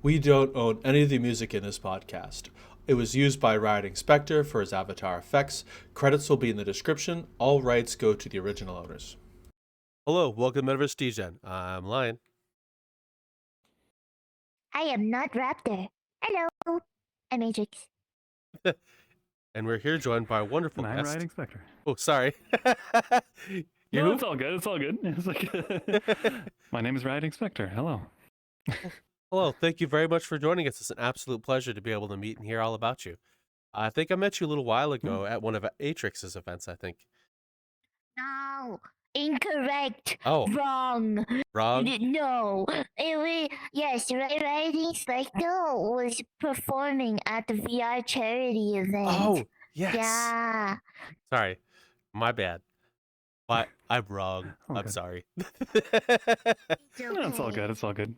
We don't own any of the music in this podcast. It was used by RiotingSpectre for his avatar effects. Credits will be in the description. All rights go to the original owners. Hello, welcome to Metaverse Degen. I'm Lion. I am not Raptor. Hello, I'm Matrix. And we're here joined by a wonderful And I'm guest. RiotingSpectre. Oh, sorry. No, it's all good. It's all good. It's like my name is RiotingSpectre. Hello. Hello, thank you very much for joining us. It's an absolute pleasure to be able to meet and hear all about you. I think I met you a little while ago at one of Atrix's events, I think. No, incorrect. Oh, Wrong. wrong? No, RiotingSpectre was performing at the VR charity event. Oh, yes. Yeah. Sorry, my bad. But I'm wrong. I'm Okay. sorry. No, it's all good. It's all good.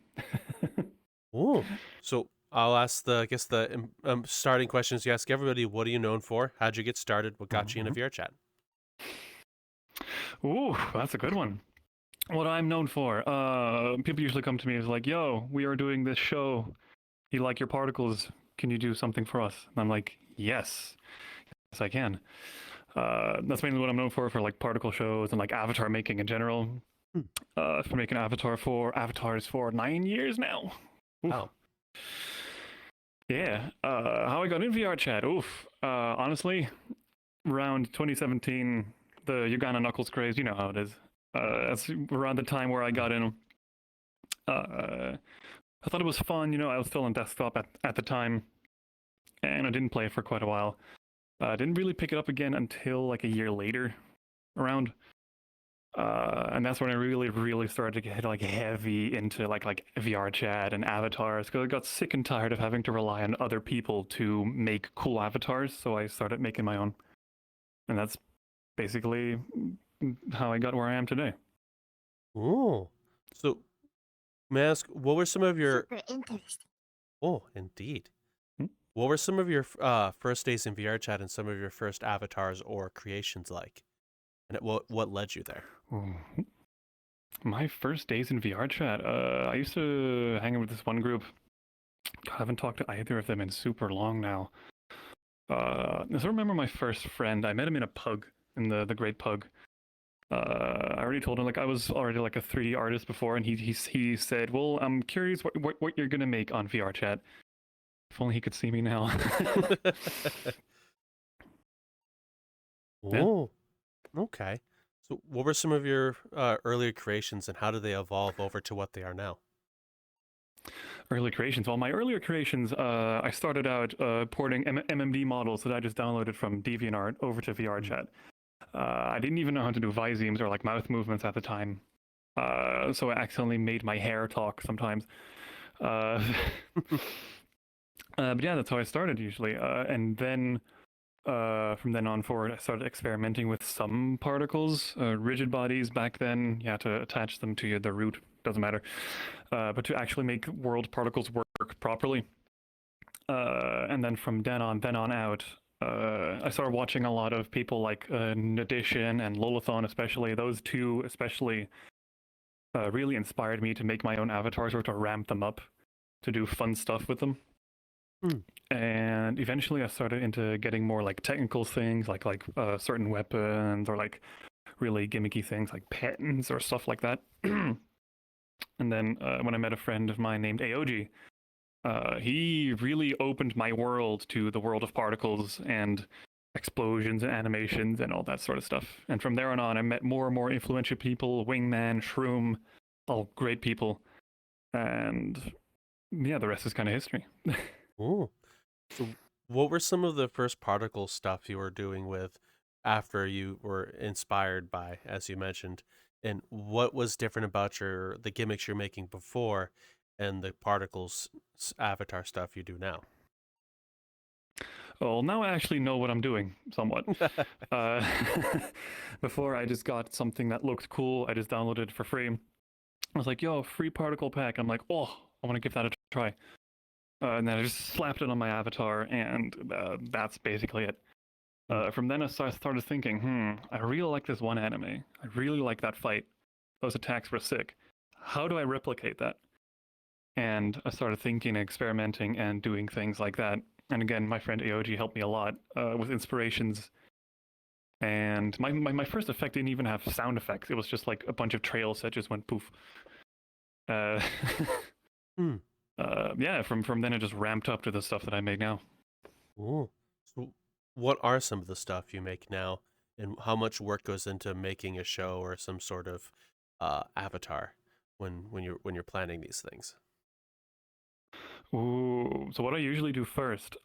Ooh. So I'll ask the starting questions you ask everybody. What are you known for? How'd you get started? What got you into VRChat? Ooh, that's a good one. What I'm known for, people usually come to me as like, yo, we are doing this show. You like your particles. Can you do something for us? And I'm like, yes. Yes, I can. That's mainly what I'm known for like particle shows and like avatar making in general. For making avatars for 9 years now. Oof. Oh. Yeah. How I got in VRChat? Oof. Honestly, around 2017, the Uganda Knuckles craze, you know how it is. That's around the time where I got in. I thought it was fun, you know, I was still on desktop at the time, and I didn't play it for quite a while. I didn't really pick it up again until like a year later, around. And that's when I really started to get like heavy into like VRChat and avatars, because I got sick and tired of having to rely on other people to make cool avatars. So I started making my own, and that's basically how I got where I am today. Ooh. So, may I ask, what were some of your... Super interesting. Oh, indeed. What were some of your first days in VRChat and some of your first avatars or creations like? And what led you there? Ooh. My first days in VRChat, I used to hang out with this one group. I haven't talked to either of them in super long now. I still remember my first friend. I met him in a pug, in the Great Pug. I already told him like I was already like a 3D artist before, and he said, "Well, I'm curious what you're gonna make on VRChat." If only he could see me now. Oh, okay. So what were some of your earlier creations and how did they evolve over to what they are now? Early creations. Well, my earlier creations, I started out porting MMD models that I just downloaded from DeviantArt over to VRChat. I didn't even know how to do visemes or like mouth movements at the time. So I accidentally made my hair talk sometimes. But yeah, that's how I started usually. And then from then on forward, I started experimenting with some particles, rigid bodies. Back then, you had to attach them to the root. Doesn't matter. But to actually make world particles work properly. And then from then on out, I started watching a lot of people like Nadition and Lolathon, especially. Those two especially really inspired me to make my own avatars or to ramp them up to do fun stuff with them. And eventually I started into getting more like technical things like certain weapons or like really gimmicky things like patents or stuff like that. And then when I met a friend of mine named Aoji, he really opened my world to the world of particles and explosions and animations and all that sort of stuff. And from there on, I met more and more influential people, Wingman, Shroom, all great people. And yeah, the rest is kind of history. Ooh. So what were some of the first particle stuff you were doing with after you were inspired by, as you mentioned, and what was different about the gimmicks you're making before and the particles avatar stuff you do now? Well, now I actually know what I'm doing somewhat. Before I just got something that looked cool. I just downloaded it for free. I was like, yo, free particle pack. I'm like, oh, I want to give that a try. And then I just slapped it on my avatar, and that's basically it. From then I started thinking, I really like this one anime. I really like that fight. Those attacks were sick. How do I replicate that? and I started thinking, experimenting, and doing things like that. And again, my friend AOG helped me a lot with inspirations. And my first effect didn't even have sound effects. It was just like a bunch of trails that just went poof. Uh, Hmm. yeah, from then it just ramped up to the stuff that I make now. Ooh. So, what are some of the stuff you make now, and how much work goes into making a show or some sort of avatar when you're planning these things? Ooh, so what I usually do first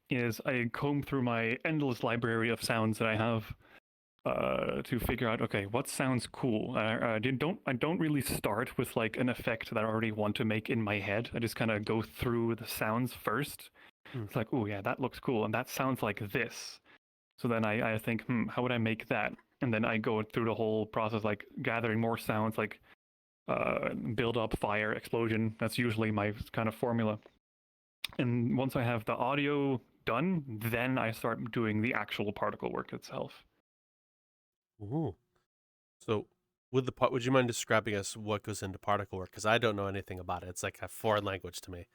is I comb through my endless library of sounds that I have to figure out, okay, what sounds cool. I don't really start with like an effect that I already want to make in my head. I just kind of go through the sounds first. Hmm. It's like, oh yeah, that looks cool, and that sounds like this. So then I think, how would I make that? And then I go through the whole process, like gathering more sounds, like build up, fire, explosion. That's usually my kind of formula. And once I have the audio done, then I start doing the actual particle work itself. Ooh. So, would you mind describing us what goes into particle work? Because I don't know anything about it. It's like a foreign language to me.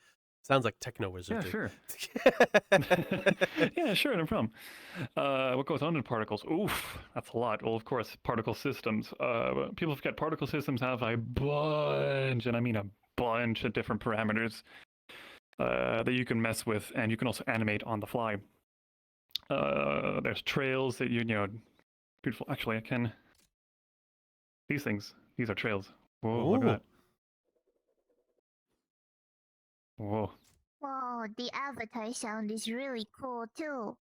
Sounds like techno Yeah, wizardry. sure. Yeah, sure, no problem. What goes on in particles? Oof, that's a lot. Well, of course, particle systems. People forget particle systems have a bunch, and I mean a bunch of different parameters that you can mess with, and you can also animate on the fly. There's trails that you know, beautiful. Actually, I can. These things. These are trails. Whoa, look at Ooh. that. Whoa, Wow, the avatar sound is really cool too.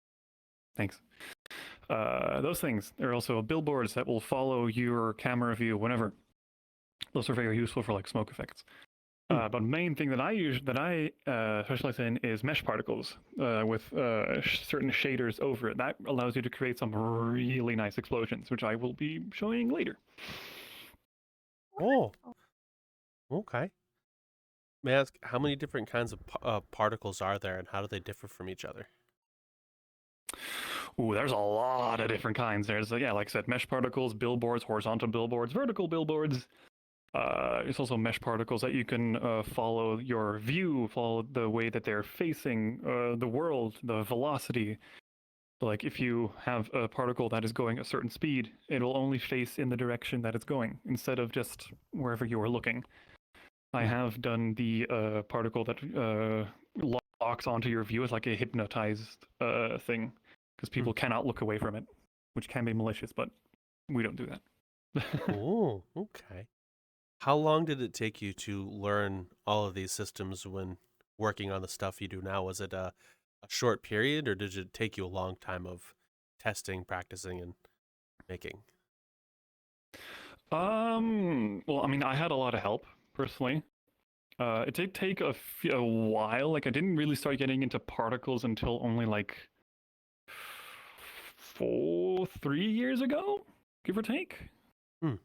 thanks. Those things. There are also billboards that will follow your camera view whenever. Those are very useful for like smoke effects. But main thing that I specialize in is mesh particles with certain shaders over it. That allows you to create some really nice explosions, which I will be showing later. Oh. Okay. May I ask how many different kinds of particles are there, and how do they differ from each other? Ooh, there's a lot of different kinds. There's yeah, like I said, mesh particles, billboards, horizontal billboards, vertical billboards. It's also mesh particles that you can follow your view, follow the way that they're facing the world, the velocity. So like if you have a particle that is going a certain speed, it'll only face in the direction that it's going instead of just wherever you are looking. I have done the particle that locks onto your view as like a hypnotized thing because people cannot look away from it, which can be malicious, but we don't do that. Oh, okay. How long did it take you to learn all of these systems when working on the stuff you do now? Was it a short period, or did it take you a long time of testing, practicing, and making? Well, I mean, I had a lot of help personally. It did take a while. Like, I didn't really start getting into particles until only like 3 years ago, give or take. Hmm.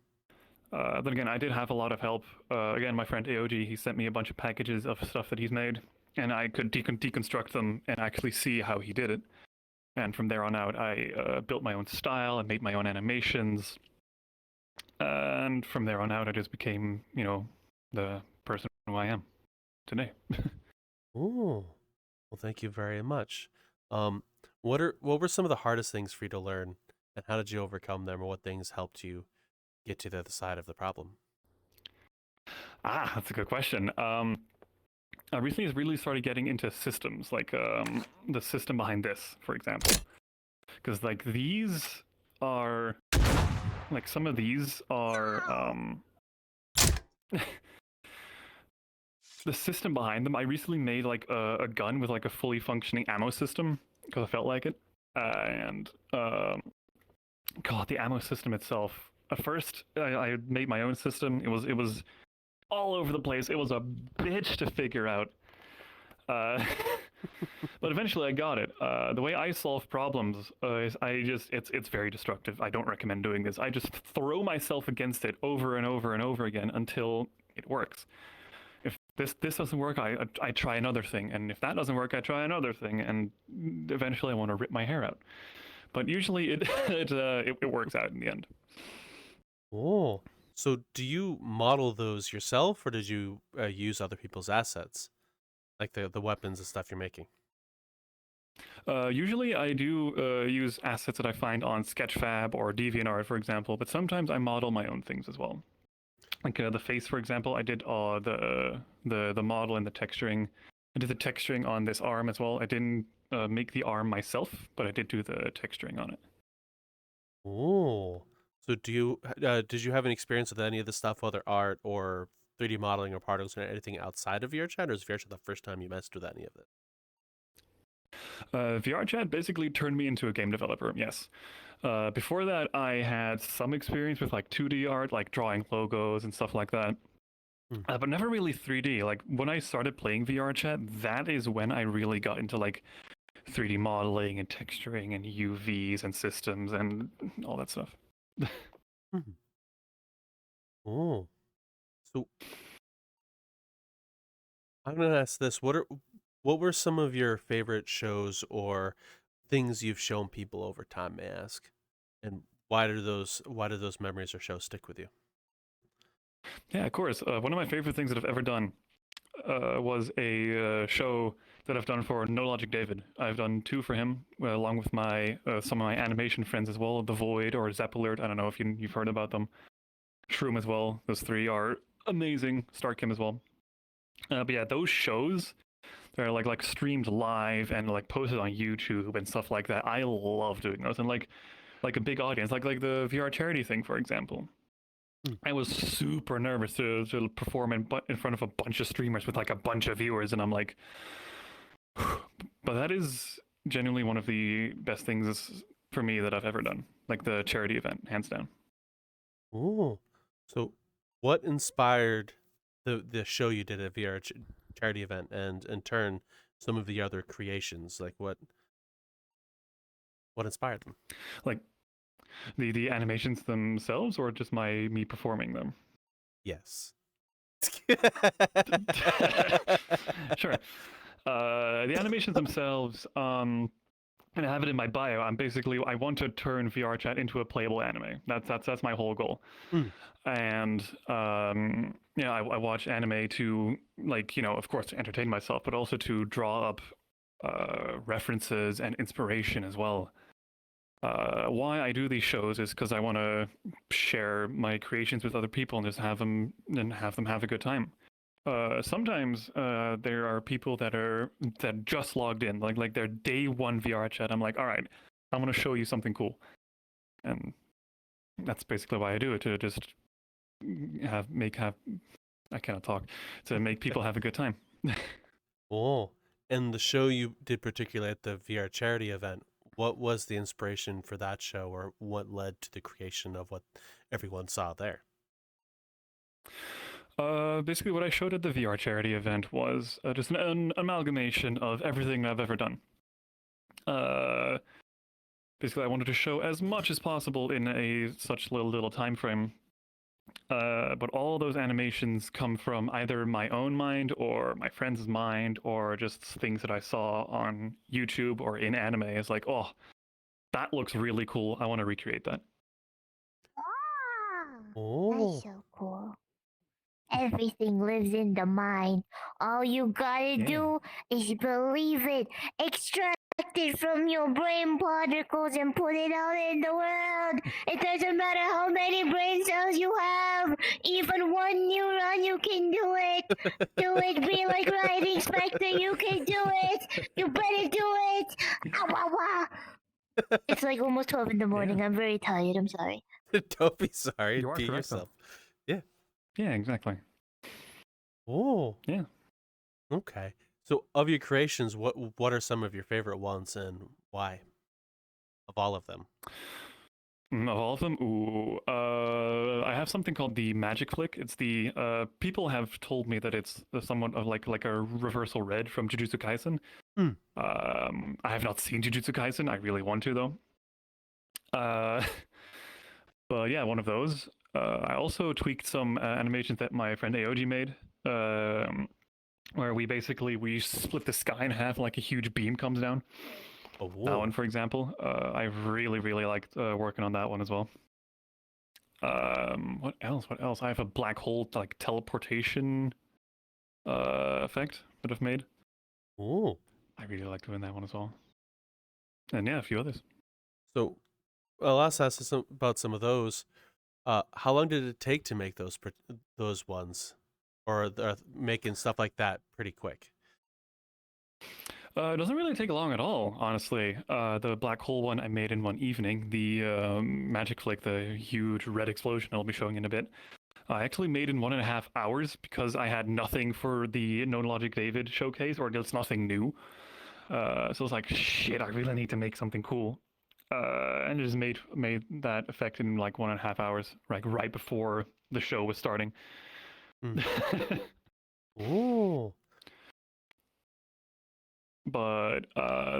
Then again, I did have a lot of help. Again, my friend AOG, he sent me a bunch of packages of stuff that he's made, and I could deconstruct them and actually see how he did it. And from there on out, I built my own style and made my own animations. And from there on out, I just became, you know, the person who I am today. Oh, well, thank you very much. Um, what were some of the hardest things for you to learn, and how did you overcome them, or what things helped you get to the other side of the problem? That's a good question. I recently really started getting into systems, like the system behind this, for example, because like these are, like some of these are the system behind them. I recently made like a gun with like a fully functioning ammo system because I felt like it, and God, the ammo system itself. At first, I made my own system. It was all over the place. It was a bitch to figure out. Uh, but eventually I got it. The way I solve problems is it's very destructive. I don't recommend doing this. I just throw myself against it over and over and over again until it works. If this doesn't work, I try another thing, and if that doesn't work, I try another thing, and eventually I want to rip my hair out. But usually it works out in the end. Oh, So do you model those yourself, or did you use other people's assets, like the weapons and stuff you're making? Usually I do use assets that I find on Sketchfab or DeviantArt, for example, but sometimes I model my own things as well. Like the face, for example, I did the model and the texturing. I did the texturing on this arm as well. I didn't make the arm myself, but I did do the texturing on it. Oh, so did you have any experience with any of the stuff, whether art or 3D modeling or particles or anything outside of VRChat, or is VRChat the first time you messed with any of it? VRChat basically turned me into a game developer, yes. Before that, I had some experience with like 2D art, like drawing logos and stuff like that. But never really 3D. Like when I started playing VRChat, that is when I really got into like 3D modeling and texturing and UVs and systems and all that stuff. Mhm. Oh, so I'm gonna ask this: what were some of your favorite shows or things you've shown people over time? May I ask, and why do those memories or shows stick with you? Yeah, of course. One of my favorite things that I've ever done was a show that I've done for No Logic David. I've done two for him, along with my some of my animation friends as well. The Void or Zeppalert. I don't know if you've heard about them. Shroom as well. Those three are amazing. Starkim as well. But yeah, those shows, they're like streamed live and like posted on YouTube and stuff like that. I love doing those, and like a big audience, like the VR charity thing, for example. Hmm. I was super nervous to perform in front of a bunch of streamers with like a bunch of viewers, and I'm like, but that is genuinely one of the best things for me that I've ever done. Like the charity event, hands down. Oh, so what inspired the show you did at charity event, and in turn some of the other creations? Like what inspired them? Like the animations themselves, or just me performing them. Yes. Sure. The animations themselves, and I have it in my bio. I want to turn VRChat into a playable anime. That's my whole goal. Hmm. And yeah, I watch anime to like of course to entertain myself, but also to draw up references and inspiration as well. Why I do these shows is because I want to share my creations with other people and just have them have a good time. Sometimes there are people that just logged in, like their day one VR chat. I'm like, all right, I'm gonna show you something cool, and that's basically why I do it, to just have I cannot talk, to make people have a good time. Oh, and the show you did particularly at the VR charity event, what was the inspiration for that show, or what led to the creation of what everyone saw there? Basically, what I showed at the VR charity event was just an amalgamation of everything I've ever done. Uh, Basically, I wanted to show as much as possible in a such little time frame. But all those animations come from either my own mind or my friend's mind, or just things that I saw on YouTube or in anime. It's like, oh, that looks really cool. I want to recreate that. Ah, that's Oh, so cool. Everything lives in the mind. All you gotta Yeah. do is believe it. Extract it from your brain particles and put it out in the world. It doesn't matter how many brain cells you have. Even one neuron, you can do it. Do it. Be like RiotingSpectre. You can do it. You better do it. Ow, ow, ow. It's like almost 12 in the morning. I'm very tired. I'm sorry. don't be sorry. You are Be correct, though. yourself. Yeah. Yeah, exactly. Oh, Yeah. okay. So, of your creations, what are some of your favorite ones, and why? Of all of them. Of all of them, ooh, I have something called the Magic Flick. It's the people have told me that it's somewhat of like a reversal red from Jujutsu Kaisen. Hmm. I have not seen Jujutsu Kaisen. I really want to though. But yeah, one of those. I also tweaked some animations that my friend Aoji made, where we split the sky in half, like a huge beam comes down. Oh, That one, for example, I really liked working on that one as well. What else? What else? I have a black hole like teleportation effect that I've made. Ooh. I really like doing that one as well. And yeah, a few others. So, I'll ask about some of those. How long did it take to make those ones, or making stuff like that pretty quick? It doesn't really take long at all, honestly. The black hole one I made in one evening. The magic flick, the huge red explosion I'll be showing in a bit. I actually made in 1.5 hours because I had nothing for the No Logic David showcase, or just nothing new. So I was like, shit, I really need to make something cool. And I just made that effect in like 1.5 hours, like right before the show was starting. Ooh. But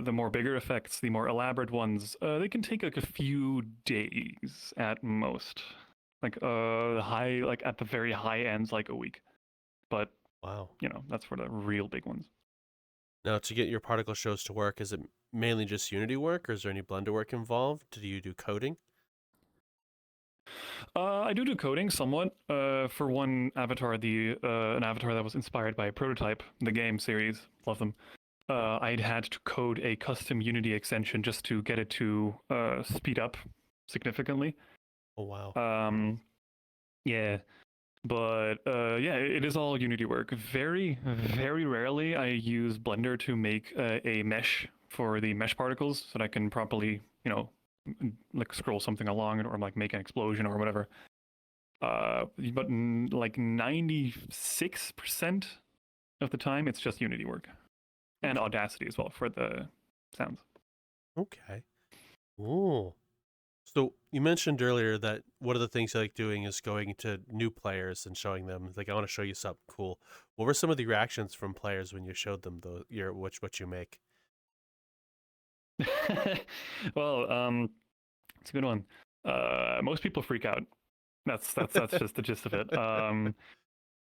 the more bigger effects, the more elaborate ones, they can take like a few days at most. Like high, like at the very high ends, like a week. But Wow. you know, that's for the real big ones. Now, to get your particle shows to work, is it mainly just Unity work, or is there any Blender work involved? Do you do coding? I do coding somewhat. For one avatar, the an avatar that was inspired by Prototype, the game series, love them. I'd had to code a custom Unity extension just to get it to speed up significantly. Oh wow. Yeah, but yeah, it is all Unity work. Very, very rarely I use Blender to make a mesh for the mesh particles so that I can properly, you know, like scroll something along or like make an explosion or whatever. But like 96% of the time, it's just Unity work and Audacity as well for the sounds. Okay. Ooh. So you mentioned earlier that one of the things you like doing is going to new players and showing them, like, I want to show you something cool. What were some of the reactions from players when you showed them what you make? Well, it's a good one. Most people freak out. That's just the gist of it.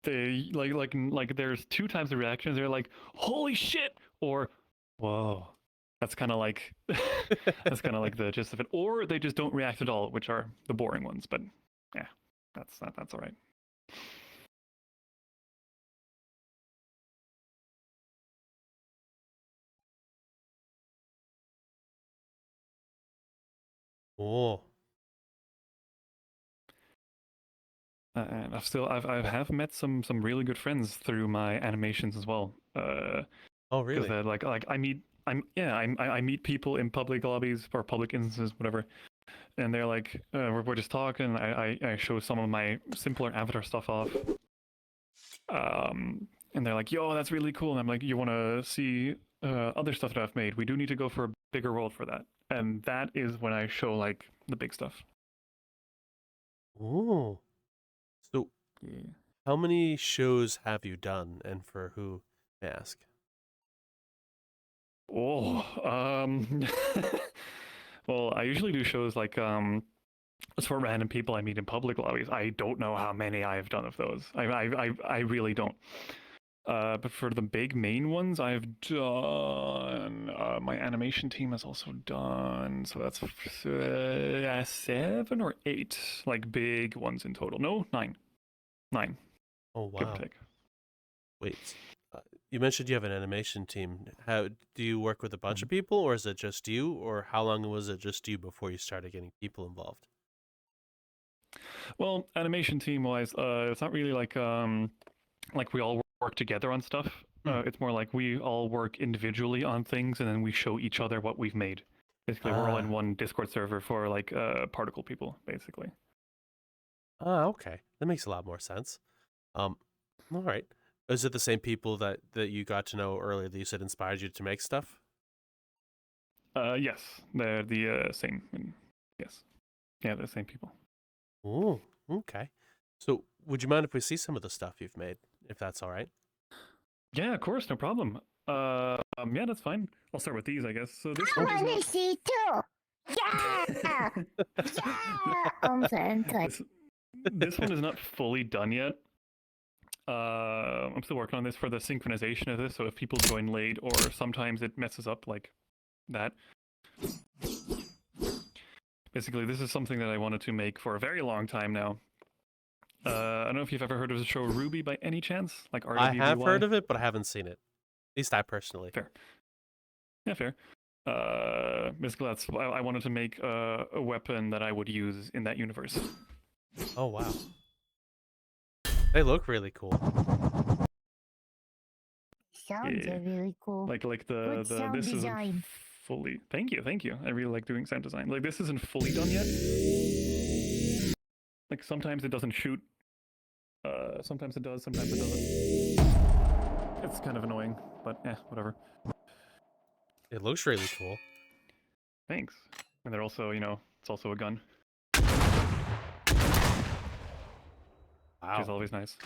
They like there's two types of reactions. They're like, "Holy shit!" or "Whoa." That's kind of like that's kind of like the gist of it. Or they just don't react at all, which are the boring ones. But yeah, that's all right. Oh. And I have met some really good friends through my animations as well. Oh, Because really? like I meet people in public lobbies or public instances, whatever, and they're like, we're just talking. I show some of my simpler avatar stuff off, and they're like, yo, that's really cool. And I'm like, you want to see other stuff that I've made? We do need to go for a bigger world for that, and that is when I show like the big stuff. Ooh. So, Yeah. how many shows have you done, and for who, may I ask? Oh, well, I usually do shows like as for random people I meet in public lobbies. I don't know how many I've done of those. I really don't. But for the big main ones, I've done. My animation team has also done. So that's 7 or 8, like big ones in total. No, 9. 9, Oh, give or wow. take. Wait. You mentioned you have an animation team. How do you work with a bunch of people, or is it just you, or how long was it just you before you started getting people involved? Well, animation team wise, it's not really like we all work together on stuff. Hmm. It's more like we all work individually on things, and then we show each other what we've made. Basically, we're all in Ah. one Discord server for like particle people, basically. Ah, okay. That makes a lot more sense. Um, all right. Is it the same people that you got to know earlier that you said inspired you to make stuff? Yes, they're the same. Yes, yeah, they're the same people. Ooh, okay. So, would you mind if we see some of the stuff you've made, if that's all right? Yeah, of course, no problem. Yeah, that's fine. I'll start with these, I guess. So this I one is want not. to see too. Yeah. Yeah. I'm sorry. This one is not fully done yet. I'm still working on this for the synchronization of this. So if people join late or sometimes it messes up like that. Basically, this is something that I wanted to make for a very long time now. I don't know if you've ever heard of the show Ruby by any chance, like I have RWBY. heard of it, but I haven't seen it. At least I personally. Fair. Yeah, fair. Basically, I wanted to make a weapon that I would use in that universe. Oh wow. They look really cool. Sounds Yeah. really cool. Like Good the sound this isn't design. fully. Thank you. I really like doing sound design. Like this isn't fully done yet. Like sometimes it doesn't shoot. Sometimes it does. Sometimes it doesn't. It's kind of annoying, but whatever. It looks really cool. Thanks. And they're also, it's also a gun, which is Wow. always nice.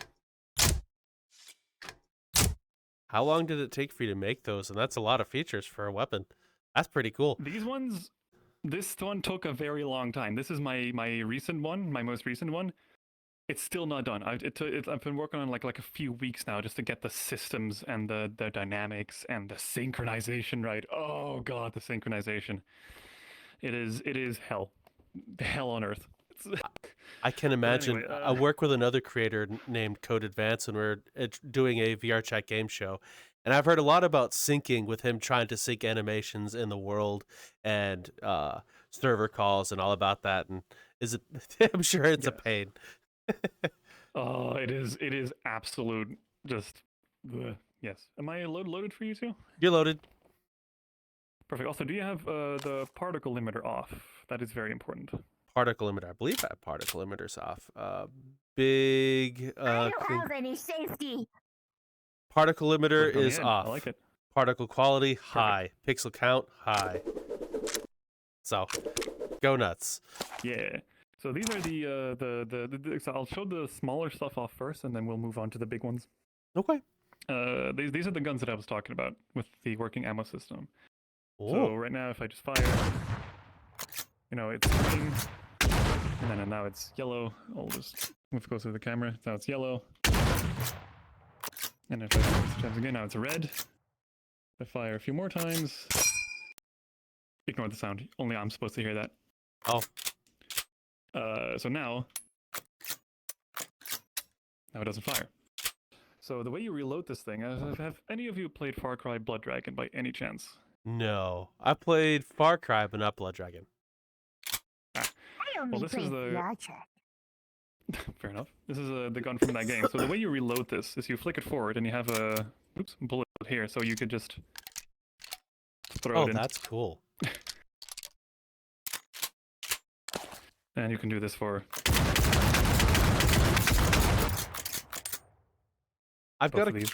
How long did it take for you to make those? And that's a lot of features for a weapon. That's pretty cool. This one took a very long time. This is my recent one, my most recent one. It's still not done. I've been working on like a few weeks now just to get the systems and the dynamics and the synchronization right. Oh god, the synchronization. It is hell on earth. I can imagine. Anyway, I work with another creator named Code Advance, and we're doing a VRChat game show. And I've heard a lot about syncing with him trying to sync animations in the world and server calls and all about that. And is it? I'm sure it's a Yes. pain. It is absolute just yes. Am I loaded for you too? You're loaded. Perfect. Also, do you have the particle limiter off? That is very important. Particle limiter. I believe that particle limiter's off. Big. I don't have any safety. Particle limiter Worked on the is edge. off. I like it. Particle quality high. Pixel count high. So, go nuts. Yeah. So these are so I'll show the smaller stuff off first, and then we'll move on to the big ones. Okay. These are the guns that I was talking about with the working ammo system. Ooh. So right now, if I just fire, it's green, and then now it's yellow. I'll just move closer to the camera. Now it's yellow. And if I fire this times again, now it's red. If I fire a few more times, ignore the sound. Only I'm supposed to hear that. Oh. So now it doesn't fire. So the way you reload this thing, have any of you played Far Cry Blood Dragon by any chance? No. I played Far Cry, but not Blood Dragon. I only this is play the- VRChat. Fair enough. This is the gun from that game. So the way you reload this is you flick it forward and you have a bullet here, so you could just throw Oh, it in. that's cool. And you can do this for I've both got of these.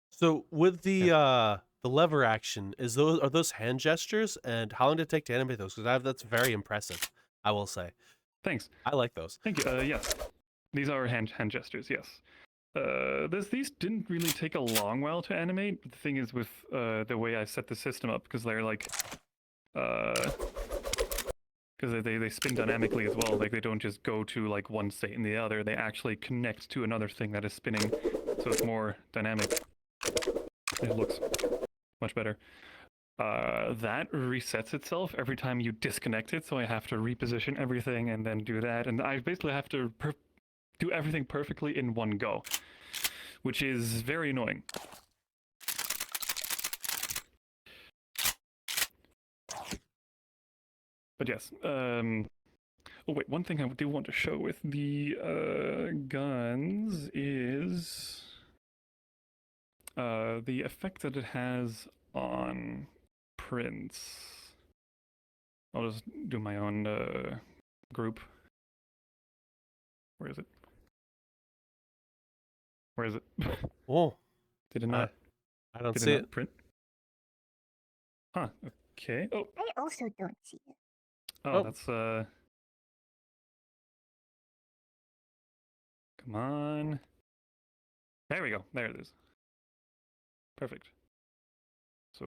So with the lever action, are those hand gestures, and how long did it take to animate those? Because that's very impressive, I will say. Thanks. I like those. Thank you. Yes. These are hand gestures, yes. These didn't really take a long while to animate. But the thing is with the way I set the system up, because they're like because they spin dynamically as well. Like they don't just go to like one state and the other. They actually connect to another thing that is spinning, so it's more dynamic. It looks much better. That resets itself every time you disconnect it, so I have to reposition everything and then do that, and I basically have to do everything perfectly in one go, which is very annoying. But yes, oh wait, one thing I do want to show with the guns is the effect that it has on prints. I'll just do my own group. Where is it? Where is it? Oh, Did it not? I don't Did see it it. not print? Huh. Okay. Oh, I also don't see it. oh, that's Come on. There we go. There it is. Perfect. So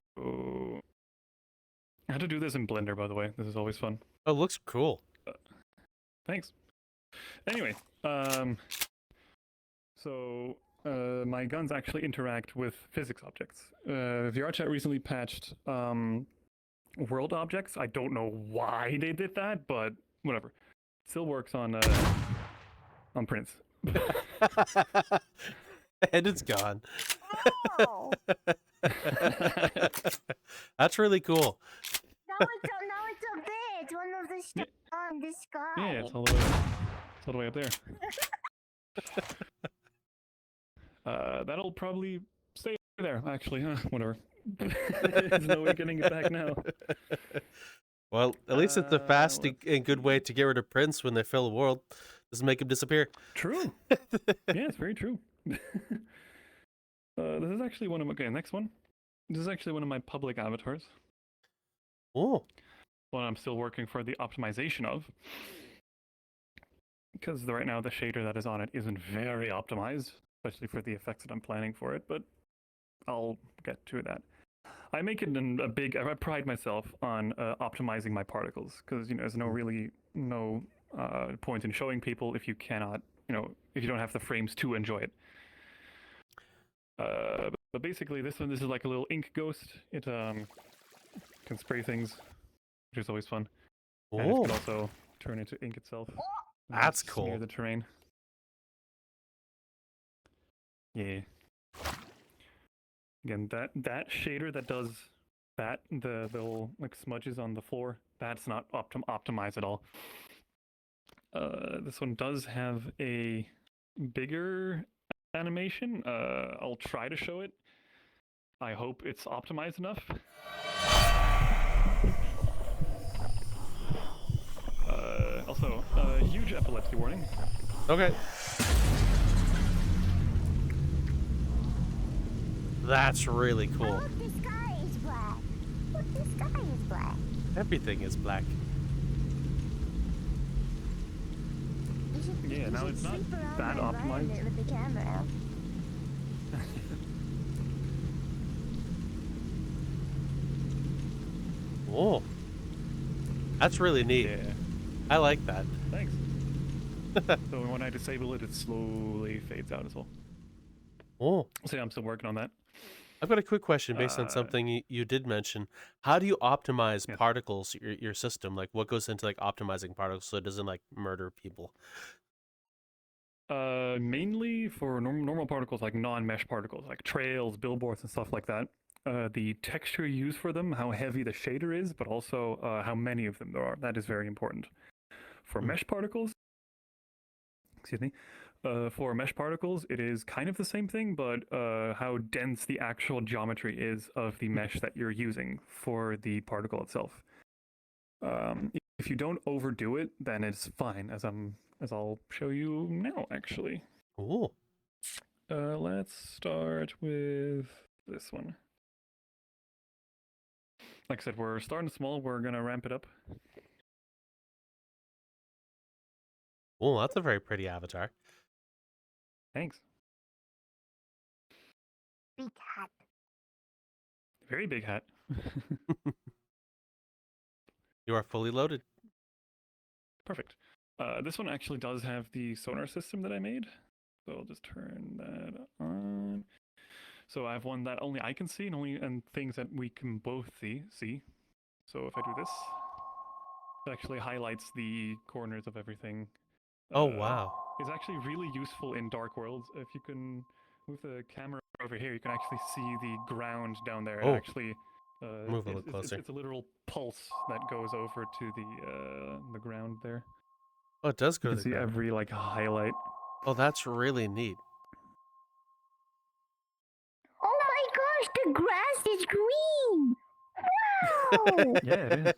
I had to do this in Blender, by the way. This is always fun. Oh, it looks cool. Thanks. Anyway, so my guns actually interact with physics objects. VRChat recently patched world objects. I don't know why they did that, but whatever. Still works on prints. And it's gone. Oh, That's really cool. now it's up there. It's one of the stars on the sky. Yeah, it's all the way up there. That'll probably stay there, actually. Whatever. There's no way getting it back now. Well, at least it's a fast let's and good way to get rid of prints when they fill a world. Doesn't make them disappear. True. Yeah, it's very true. This is actually one of my... Okay, next one. This is actually one of my public avatars. Oh. One I'm still working for the optimization of. Because right now the shader that is on it isn't very optimized, especially for the effects that I'm planning for it, but I'll get to that. I make it I pride myself on optimizing my particles, because there's no point in showing people if you cannot, if you don't have the frames to enjoy it. But basically this is like a little ink ghost. It can spray things, which is always fun. And it can also turn into ink itself. That's Smear cool. the terrain. Yeah. Again, that shader that does that, the little like smudges on the floor, that's not optimized at all. This one does have a bigger animation. I'll try to show it. I hope it's optimized enough. Also, huge epilepsy warning. Okay. That's really cool. Look, the sky is black. Look, the sky is black. Everything is black. Yeah, now it's not that optimized optimized. with the camera. Oh. That's really neat. Yeah. I like that. Thanks. So when I disable it, it slowly fades out as well. Oh. So yeah, I'm still working on that. I've got a quick question based on something you did mention. How do you optimize particles, your system? Like, what goes into like optimizing particles so it doesn't like murder people? Mainly for normal particles, like non-mesh particles, like trails, billboards, and stuff like that. The texture you use for them, how heavy the shader is, but also how many of them there are. That is very important. For mesh particles, excuse me, for mesh particles, it is kind of the same thing, but how dense the actual geometry is of the mesh that you're using for the particle itself. If you don't overdo it, then it's fine, as I'll show you now, actually. Ooh. Let's start with this one. Like I said, we're starting small. We're gonna ramp it up. Oh, that's a very pretty avatar. Thanks. Big hat. Very big hat. You are fully loaded. Perfect. This one actually does have the sonar system that I made. So I'll just turn that on. So I have one that only I can see and things that we can both see. So if I do this, it actually highlights the corners of everything. Oh, wow. It's actually really useful in dark worlds. If you can move the camera over here, you can actually see the ground down there. Oh. It actually Move a little closer. It's a literal pulse that goes over to the ground there. Oh, it does go You to can the see ground. every like highlight. Oh, that's really neat. Oh my gosh, the grass is green! Wow! Yeah, it is.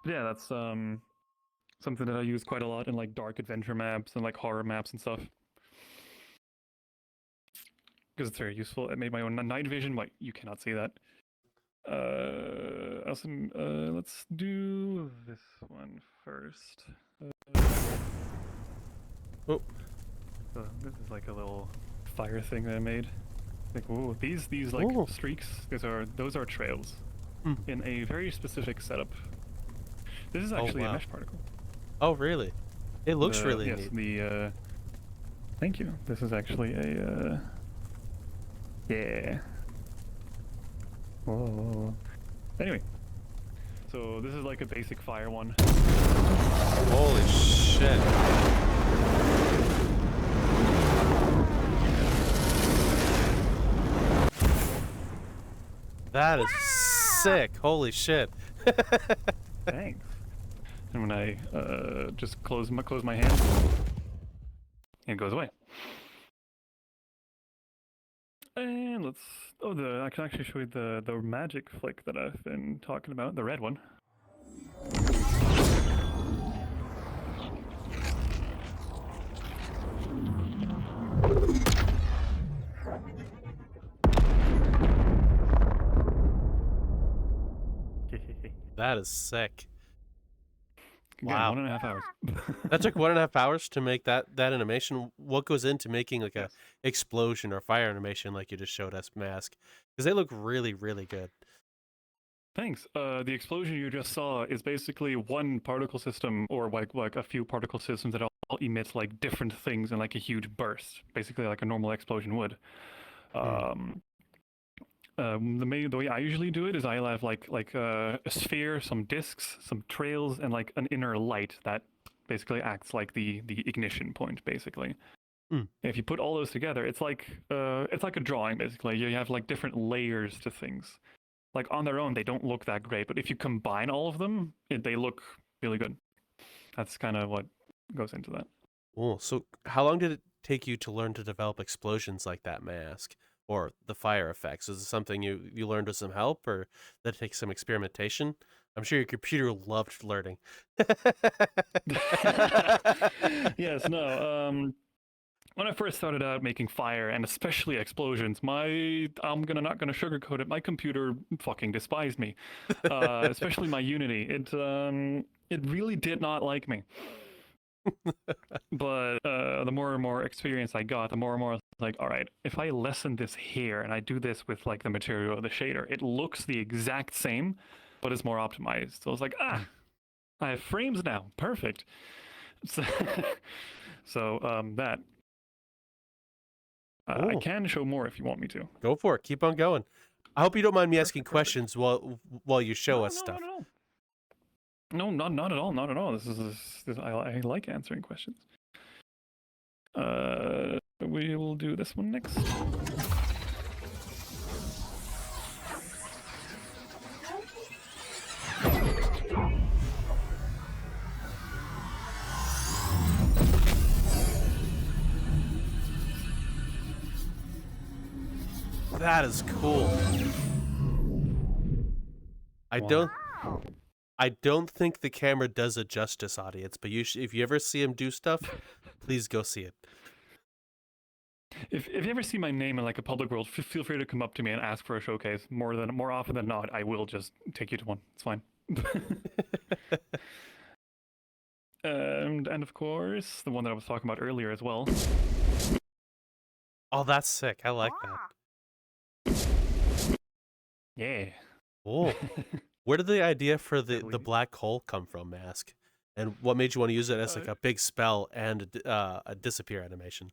But yeah, that's something that I use quite a lot in like dark adventure maps and like horror maps and stuff. Because it's very useful. I made my own night vision, but you cannot see that. Awesome. Let's do this one first. Oh. So this is like a little fire thing that I made. Like, ooh, these like streaks. Those are trails in a very specific setup. This is actually a mesh particle. Oh, really? It looks really neat. Yes, thank you. This is actually a yeah. Whoa. Anyway, so this is like a basic fire one. Holy shit. That is sick. Holy shit. Thanks. And when I just close my hand, it goes away. And let's. Oh, I can actually show you the magic flick that I've been talking about, the red one. That is sick. Again, Wow. 1.5 hours. That took 1.5 hours to make that animation. What goes into making like a explosion or fire animation like you just showed us, Mask? Because they look really, really good. Thanks. The explosion you just saw is basically one particle system, or like a few particle systems that all emit like different things in like a huge burst, basically like a normal explosion would. The way I usually do it is I have like a sphere, some disks, some trails, and like an inner light that basically acts like the ignition point, basically. If you put all those together, it's like a drawing, basically. You have like different layers to things. Like on their own, they don't look that great, but if you combine all of them, they look really good. That's kind of what goes into that. Oh, so how long did it take you to learn to develop explosions like that, Mask? Or the fire effects? Is it something you learned with some help, or that takes some experimentation? I'm sure your computer loved learning. Yes, no. When I first started out making fire and especially explosions, I'm not gonna sugarcoat it. My computer fucking despised me, especially my Unity. It really did not like me. But the more and more experience I got, the more and more I was like, all right, if I lessen this here and I do this with like the material of the shader, it looks the exact same, but it's more optimized. So I was like, I have frames now, perfect. So, that. I can show more if you want me to. Go for it. Keep on going. I hope you don't mind me asking questions while you show us stuff. No, not at all. Not at all. I like answering questions. We will do this one next. That is cool. I don't think the camera does it justice, audience, but if you ever see him do stuff, please go see it. If you ever see my name in like a public world, feel free to come up to me and ask for a showcase. More often than not, I will just take you to one. It's fine. And of course, the one that I was talking about earlier as well. Oh, that's sick. I like that. Yeah. Oh, where did the idea for the black hole come from, Mask? And what made you want to use it as like a big spell and a disappear animation?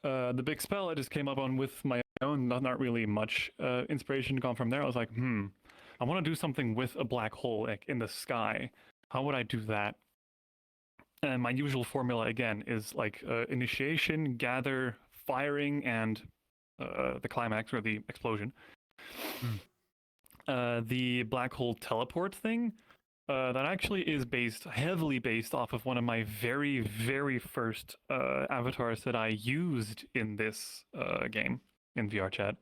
The big spell I just came up on with my own, not really much inspiration gone from there. I was like, I want to do something with a black hole like in the sky. How would I do that? And my usual formula again is like initiation, gather, firing, and the climax or the explosion. The black hole teleport thing, that actually is heavily based off of one of my very, very first avatars that I used in this game in VRChat.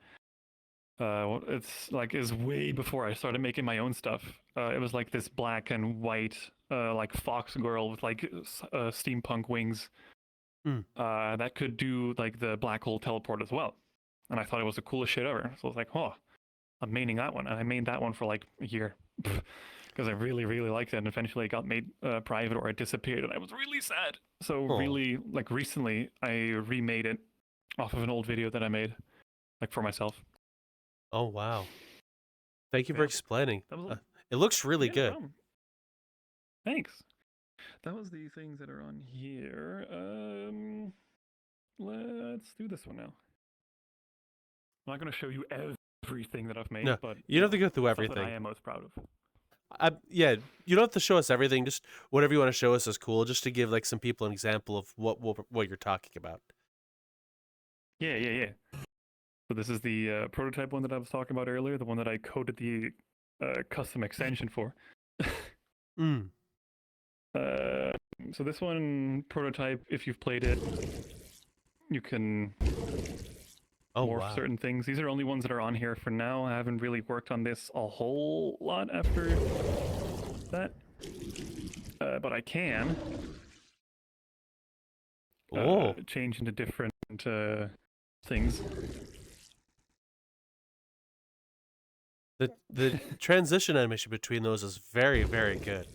It's like is way before I started making my own stuff. It was like this black and white like fox girl with like steampunk wings that could do like the black hole teleport as well. And I thought it was the coolest shit ever. So I was like, I'm maining that one. And I mained that one for like a year because I really, really liked it. And eventually it got made private or it disappeared. And I was really sad. So really, like recently, I remade it off of an old video that I made like for myself. Oh, wow. Thank you for explaining. It looks really good. No, thanks. That was the things that are on here. Let's do this one now. I'm not going to show you everything that I've made, No, but you don't have to go through stuff that I everything. am most proud of. Yeah, you don't have to show us everything. Just whatever you want to show us is cool. Just to give like some people an example of what you're talking about. Yeah. So this is the prototype one that I was talking about earlier, the one that I coded the custom extension for. Mm. So this one prototype, if you've played it, you can morph Wow. certain things. These are only ones that are on here for now. I haven't really worked on this a whole lot after that, but I can change into different things. The transition animation between those is very, very good.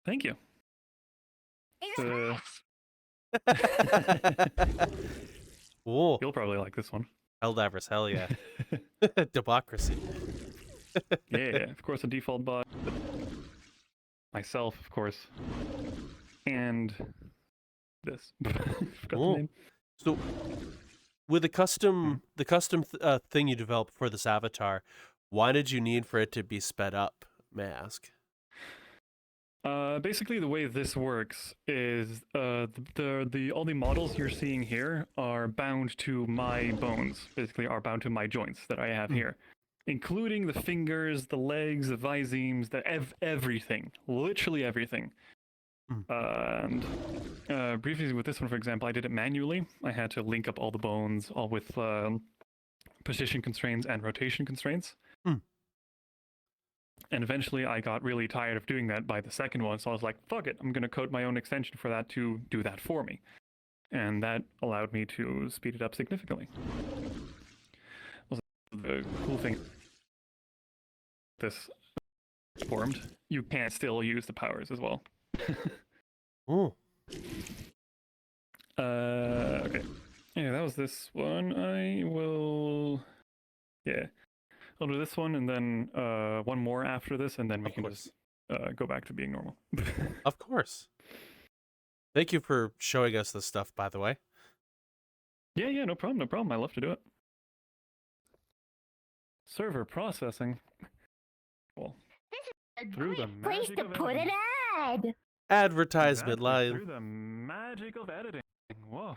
Thank you. Whoa. You'll probably like this one. Helldivers, hell yeah. Democracy. Yeah, of course, a default bot. Myself, of course. And this. Forgot the name. So, with the custom thing you developed for this avatar, why did you need for it to be sped up, may I ask? Basically, the way this works is all the models you're seeing here are bound to my bones. Basically, are bound to my joints that I have here, including the fingers, the legs, the visemes, everything, literally everything. And briefly with this one, for example, I did it manually. I had to link up all the bones, all with position constraints and rotation constraints. And eventually I got really tired of doing that by the second one, so I was like, fuck it, I'm going to code my own extension for that to do that for me. And that allowed me to speed it up significantly. Also, the cool thing this formed, you can still use the powers as well. Okay. Yeah, that was this one. I will... Yeah. I'll do this one and then one more after this, and then we can just go back to being normal. Of course. Thank you for showing us this stuff, by the way. Yeah, no problem. I love to do it. Server processing. Well, This is a through the great place magic to of put an editing. ad. Advertisement Exactly, line. through the magic of editing. Whoa.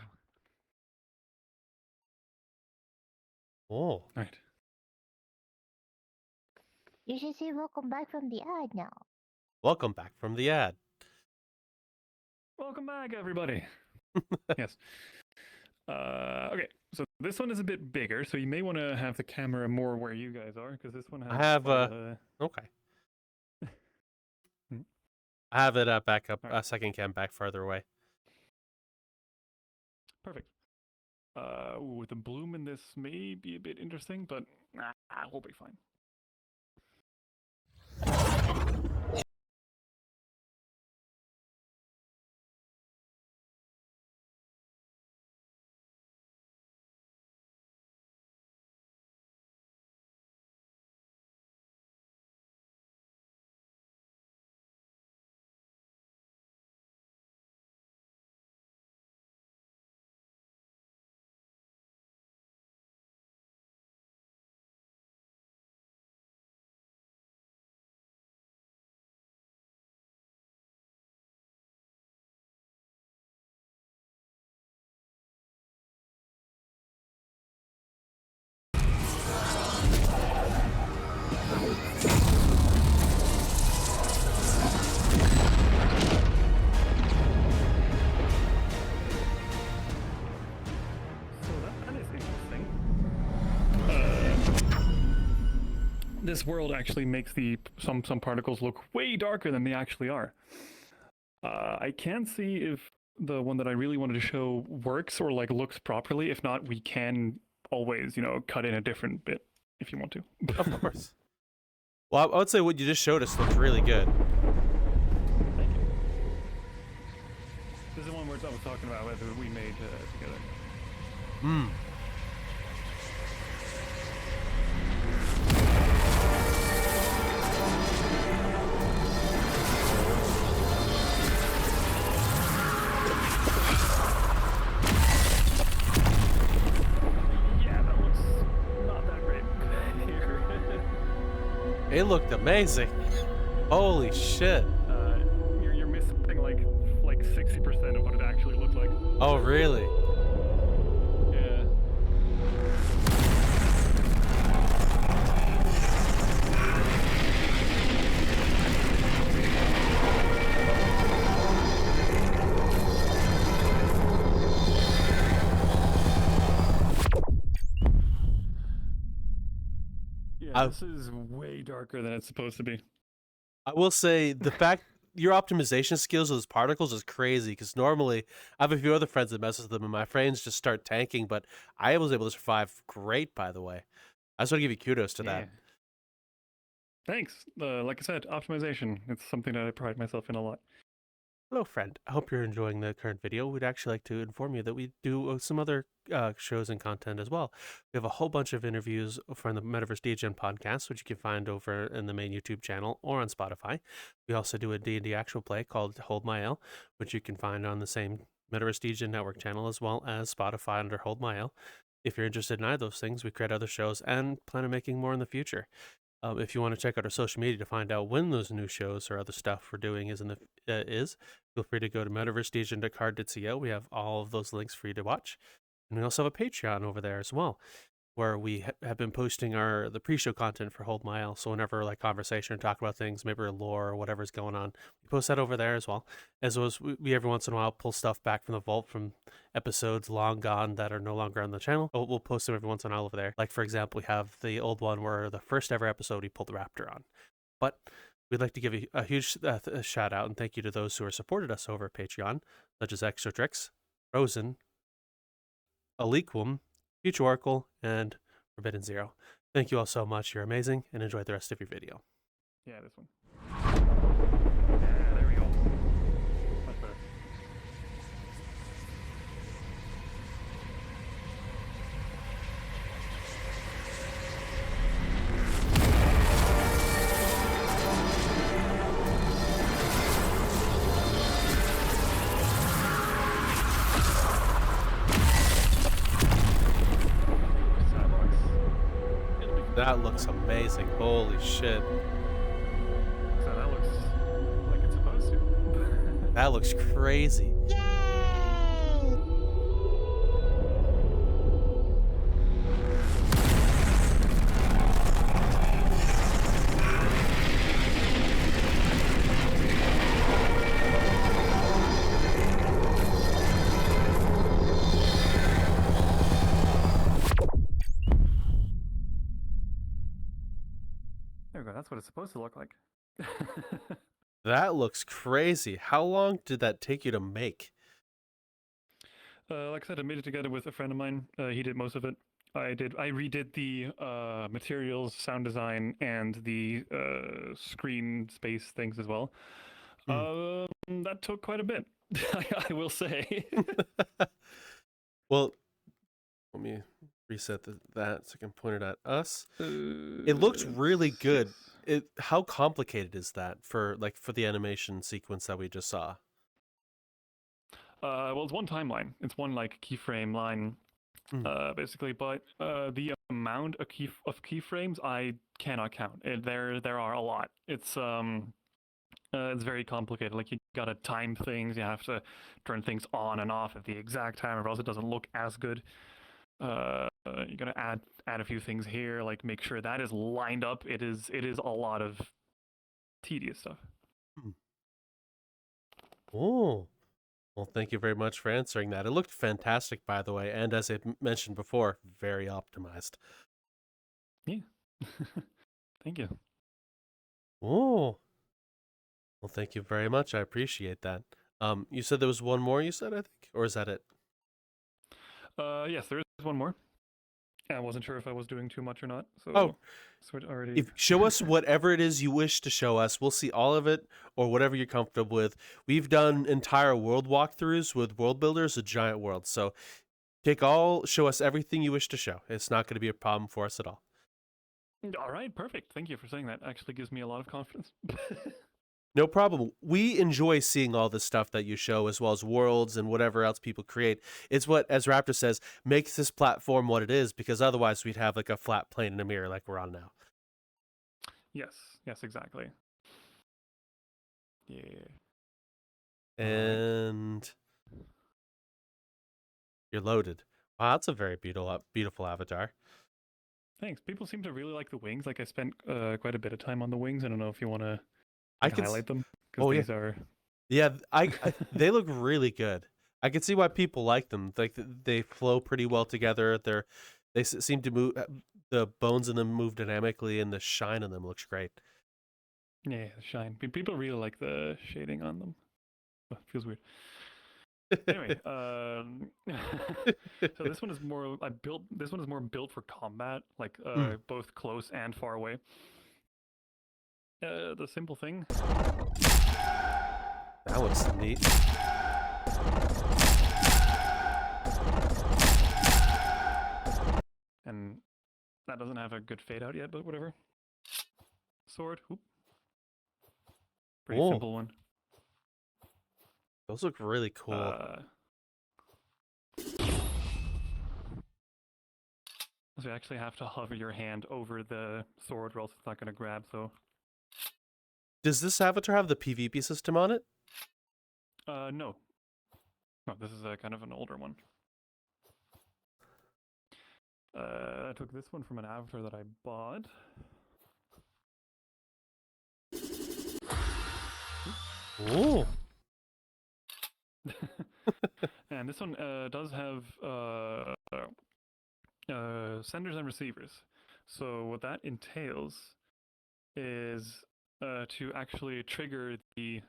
Oh. Right. You should say welcome back from the ad now. Welcome back from the ad. Welcome back, everybody. Yes. Okay, so this one is a bit bigger, so you may want to have the camera more where you guys are, because this one has... I have okay. I have it back up, second cam back farther away. Perfect. Ooh, the bloom in this may be a bit interesting, but we'll be fine. This world actually makes some particles look way darker than they actually are. I can't see if the one that I really wanted to show works or like looks properly. If not, we can always, cut in a different bit if you want to. Of course. Well, I would say what you just showed us looked really good. Thank you. This is the one where I was talking about whether we made together. Yeah, that looks not that great. It looked amazing. Holy shit. You're missing like 60% of what it actually looked like. Oh, really? Yeah. Yeah, this is way darker than it's supposed to be. I will say the fact your optimization skills of those particles is crazy because normally I have a few other friends that mess with them and my frames just start tanking, but I was able to survive great, by the way. I just want to give you kudos to that. Thanks. Like I said, optimization. It's something that I pride myself in a lot. Hello, friend. I hope you're enjoying the current video. We'd actually like to inform you that we do some other shows and content as well. We have a whole bunch of interviews from the Metaverse Degen podcast, which you can find over in the main YouTube channel or on Spotify. We also do a D&D actual play called Hold My L, which you can find on the same Metaverse Degen network channel as well as Spotify under Hold My L. If you're interested in either of those things, we create other shows and plan on making more in the future. If you want to check out our social media to find out when those new shows or other stuff we're doing is, feel free to go to metaversedegen.card.co. We have all of those links for you to watch. And we also have a Patreon over there as well, where we have been posting the pre-show content for Hold My L. So whenever like conversation or talk about things, maybe lore or whatever's going on, we post that over there as well. As well as we every once in a while pull stuff back from the vault from episodes long gone that are no longer on the channel. We'll post them every once in a while over there. Like for example, we have the old one where the first ever episode we pulled the raptor on. But we'd like to give a huge shout out and thank you to those who have supported us over at Patreon, such as Exotrix, Rosen, Aliquum, Future Oracle, and Forbidden Zero. Thank you all so much. You're amazing, and enjoy the rest of your video. Yeah, this one. Yeah, there we go. Much better. That looks amazing. Holy shit. So that looks like it's supposed to. That looks crazy. Yay! There we go. That's what it's supposed to look like. That looks crazy. How long did that take you to make? Like I said, I made it together with a friend of mine. He did most of it. I redid the materials, sound design, and the screen space things as well. That took quite a bit, I will say. Well, let me reset that so I can point it at us. It looks really good. How complicated is that for the animation sequence that we just saw? Well, it's one timeline. It's one like keyframe line, basically. But the amount of keyframes I cannot count. There are a lot. It's very complicated. Like you gotta time things. You have to turn things on and off at the exact time, or else it doesn't look as good. You're gonna add a few things here, like make sure that is lined up. It is a lot of tedious stuff. Oh. Well, thank you very much for answering that. It looked fantastic, by the way, and as I mentioned before, very optimized. Yeah. Thank you. Oh. Well, thank you very much. I appreciate that. You said there was one more, you said, I think? Or is that it? Yes, there is one more. I wasn't sure if I was doing too much or not, Oh. So it already... Show us whatever it is you wish to show us. We'll see all of it or whatever you're comfortable with. We've done entire world walkthroughs with World Builders, a giant world. So show us everything you wish to show. It's not going to be a problem for us at all. All right, perfect. Thank you for saying that. Actually gives me a lot of confidence. No problem. We enjoy seeing all the stuff that you show, as well as worlds and whatever else people create. It's what, as Raptor says, makes this platform what it is, because otherwise we'd have like a flat plane and a mirror like we're on now. Yes, exactly. Yeah. And you're loaded. Wow, that's a very beautiful avatar. Thanks. People seem to really like the wings. Like I spent quite a bit of time on the wings. I don't know if you want to I can. highlight them because Oh yeah, these are. yeah. They look really good. I can see why people like them. Like they flow pretty well together. They seem to move. The bones in them move dynamically, and the shine on them looks great. Yeah, shine. People really like the shading on them. Oh, feels weird. Anyway, so this one is more. This one is more built for combat, like both close and far away. The simple thing. That looks neat. And that doesn't have a good fade out yet, but whatever. Sword. Whoop. Pretty Whoa. simple one. Those look really cool. So you actually have to hover your hand over the sword or else it's not going to grab, so... Does this avatar have the PvP system on it? No. No, this is a kind of an older one. I took this one from an avatar that I bought. Ooh. And this one does have senders and receivers. So what that entails is to actually trigger the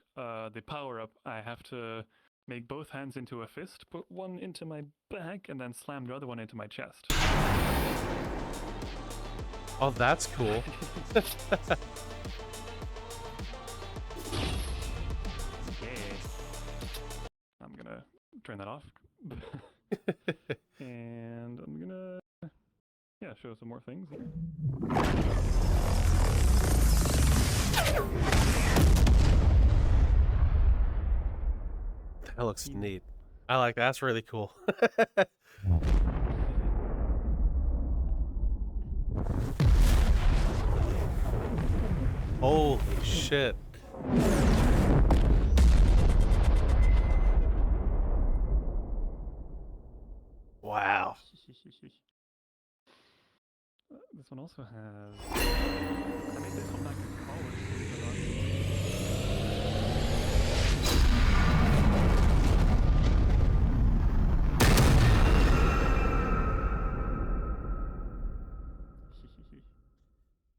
power up, I have to make both hands into a fist, put one into my back, and then slam the other one into my chest. Oh, that's cool. I'm gonna turn that off. And I'm gonna show some more things here. That looks neat. I like that. That's really cool. Holy shit. Wow. This one also has... I made this one back in college, believe it or not.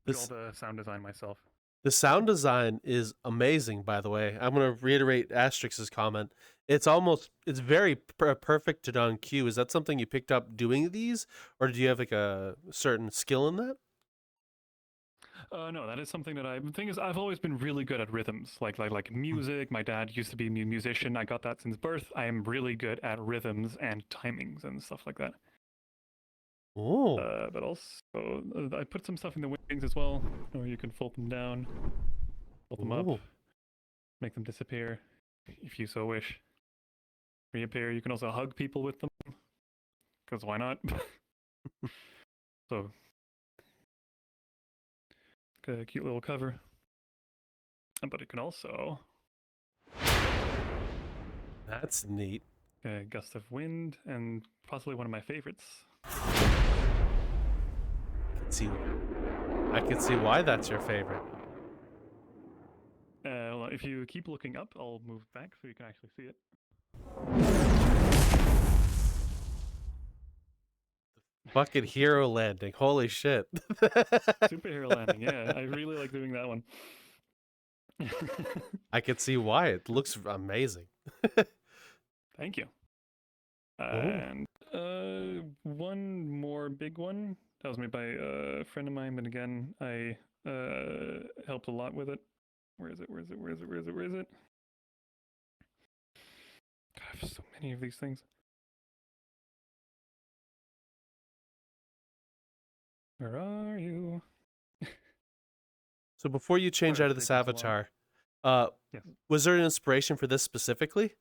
Did all the sound design myself. The sound design is amazing, by the way. I'm going to reiterate Asterix's comment. It's very perfect to on cue. Is that something you picked up doing these, or do you have like a certain skill in that? No, that is something that the thing is, I've always been really good at rhythms, like music. My dad used to be a musician. I got that since birth. I am really good at rhythms and timings and stuff like that. Oh. But also, I put some stuff in the wings as well, or you can fold them down, fold them up, make them disappear, if you so wish. Reappear. You can also hug people with them, because why not? So, a cute little cover. But it can also... That's neat. A gust of wind, and possibly one of my favorites. I can see why that's your favorite. Well, if you keep looking up, I'll move back so you can actually see it. Fucking hero landing. Holy shit. Superhero landing, yeah. I really like doing that one. I can see why. It looks amazing. Thank you. And one more big one. That was made by a friend of mine, but again, I helped a lot with it. Where is it? God, I have so many of these things. Where are you? So before you change out of this avatar, was there an inspiration for this specifically?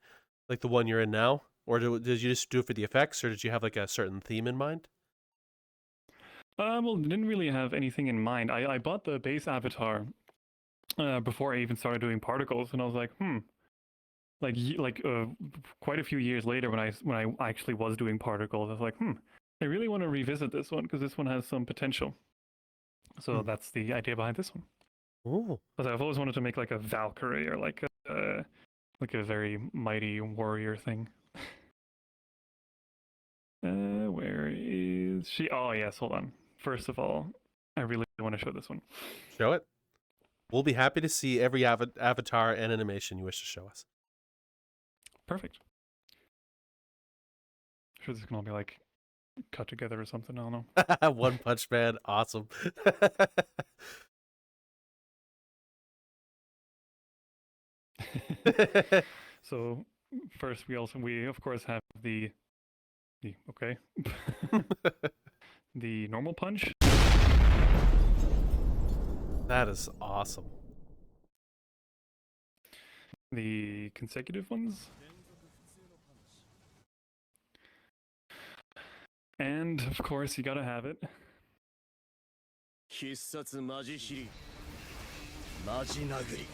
Like the one you're in now? Or did you just do it for the effects, or did you have like a certain theme in mind? Well, didn't really have anything in mind. I bought the base avatar before I even started doing particles, and I was like, quite a few years later, when I actually was doing particles, I was like, I really want to revisit this one because this one has some potential. So that's the idea behind this one. Ooh. Because I've always wanted to make like a Valkyrie or like a very mighty warrior thing. Where is she? Oh yes, hold on. First of all, I really want to show this one. Show it. We'll be happy to see every avatar and animation you wish to show us. Perfect. I'm sure this can all be like cut together or something. I don't know. One Punch Man, awesome. So first, we of course have the okay, the normal punch. That is awesome. The consecutive ones. And of course, you gotta have it. 必殺マジヒリマジ殴り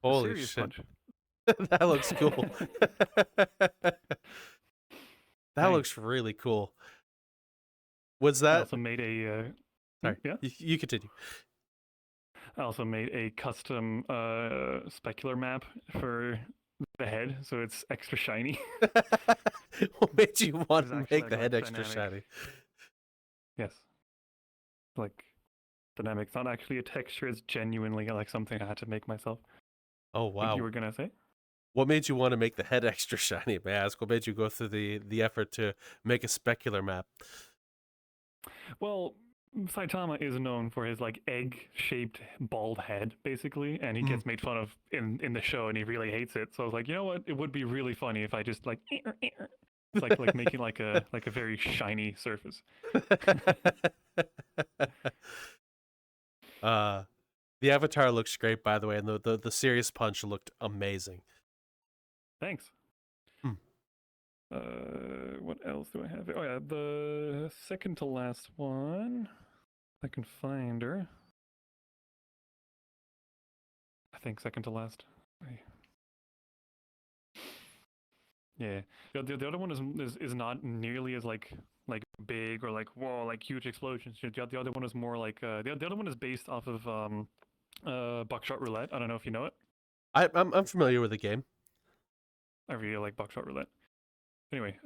Holy serious shit. punch. That looks cool. That Thanks. looks really cool. Was I that... also made a Sorry, yeah. you continue. I also made a custom specular map for the head, so it's extra shiny. What made you want It's to actually, make the like, head extra dynamic. shiny? Yes. Like dynamic. It's not actually a texture, it's genuinely like something I had to make myself. Oh, What wow. you were gonna say? What made you want to make the head extra shiny, may I ask? What made you go through the effort to make a specular map? Well, Saitama is known for his like egg-shaped bald head, basically, and he gets made fun of in the show, and he really hates it. So I was like, you know what? It would be really funny if I just like it's like making like a very shiny surface. The avatar looks great, by the way, and the serious punch looked amazing. Thanks. What else do I have? Oh yeah, the second to last one. I can find her. I think second to last. Yeah. The other one is not nearly as like big or like whoa, like huge explosions. The other one is more like the other one is based off of Buckshot Roulette. I don't know if you know it. I'm familiar with the game. I really like Buckshot Roulette. Anyway,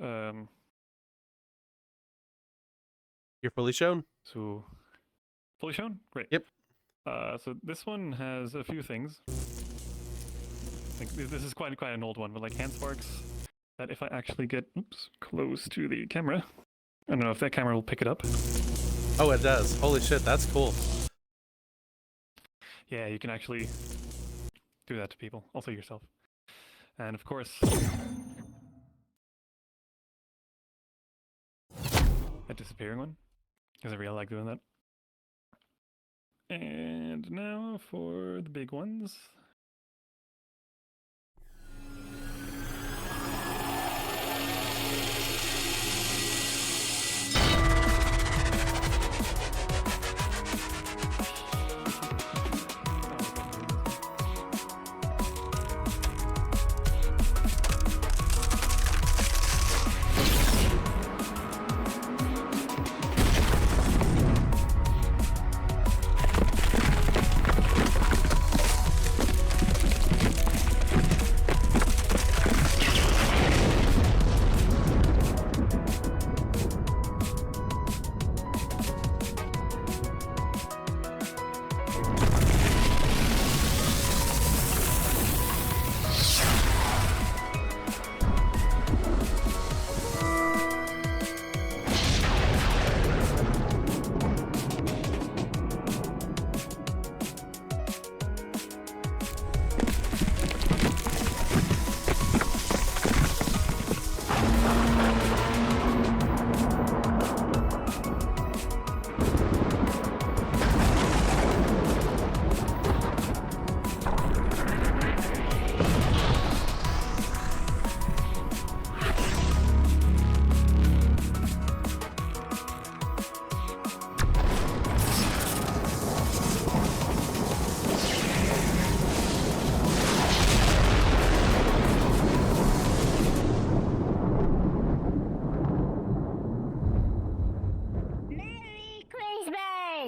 You're fully shown. so fully shown? Great. Yep. So this one has a few things. Like this is quite an old one, but like hand sparks that if I actually get close to the camera, I don't know if that camera will pick it up. Oh, it does. Holy shit, that's cool. Yeah, you can actually do that to people, also yourself. And of course, a disappearing one, because I really like doing that. And now for the big ones.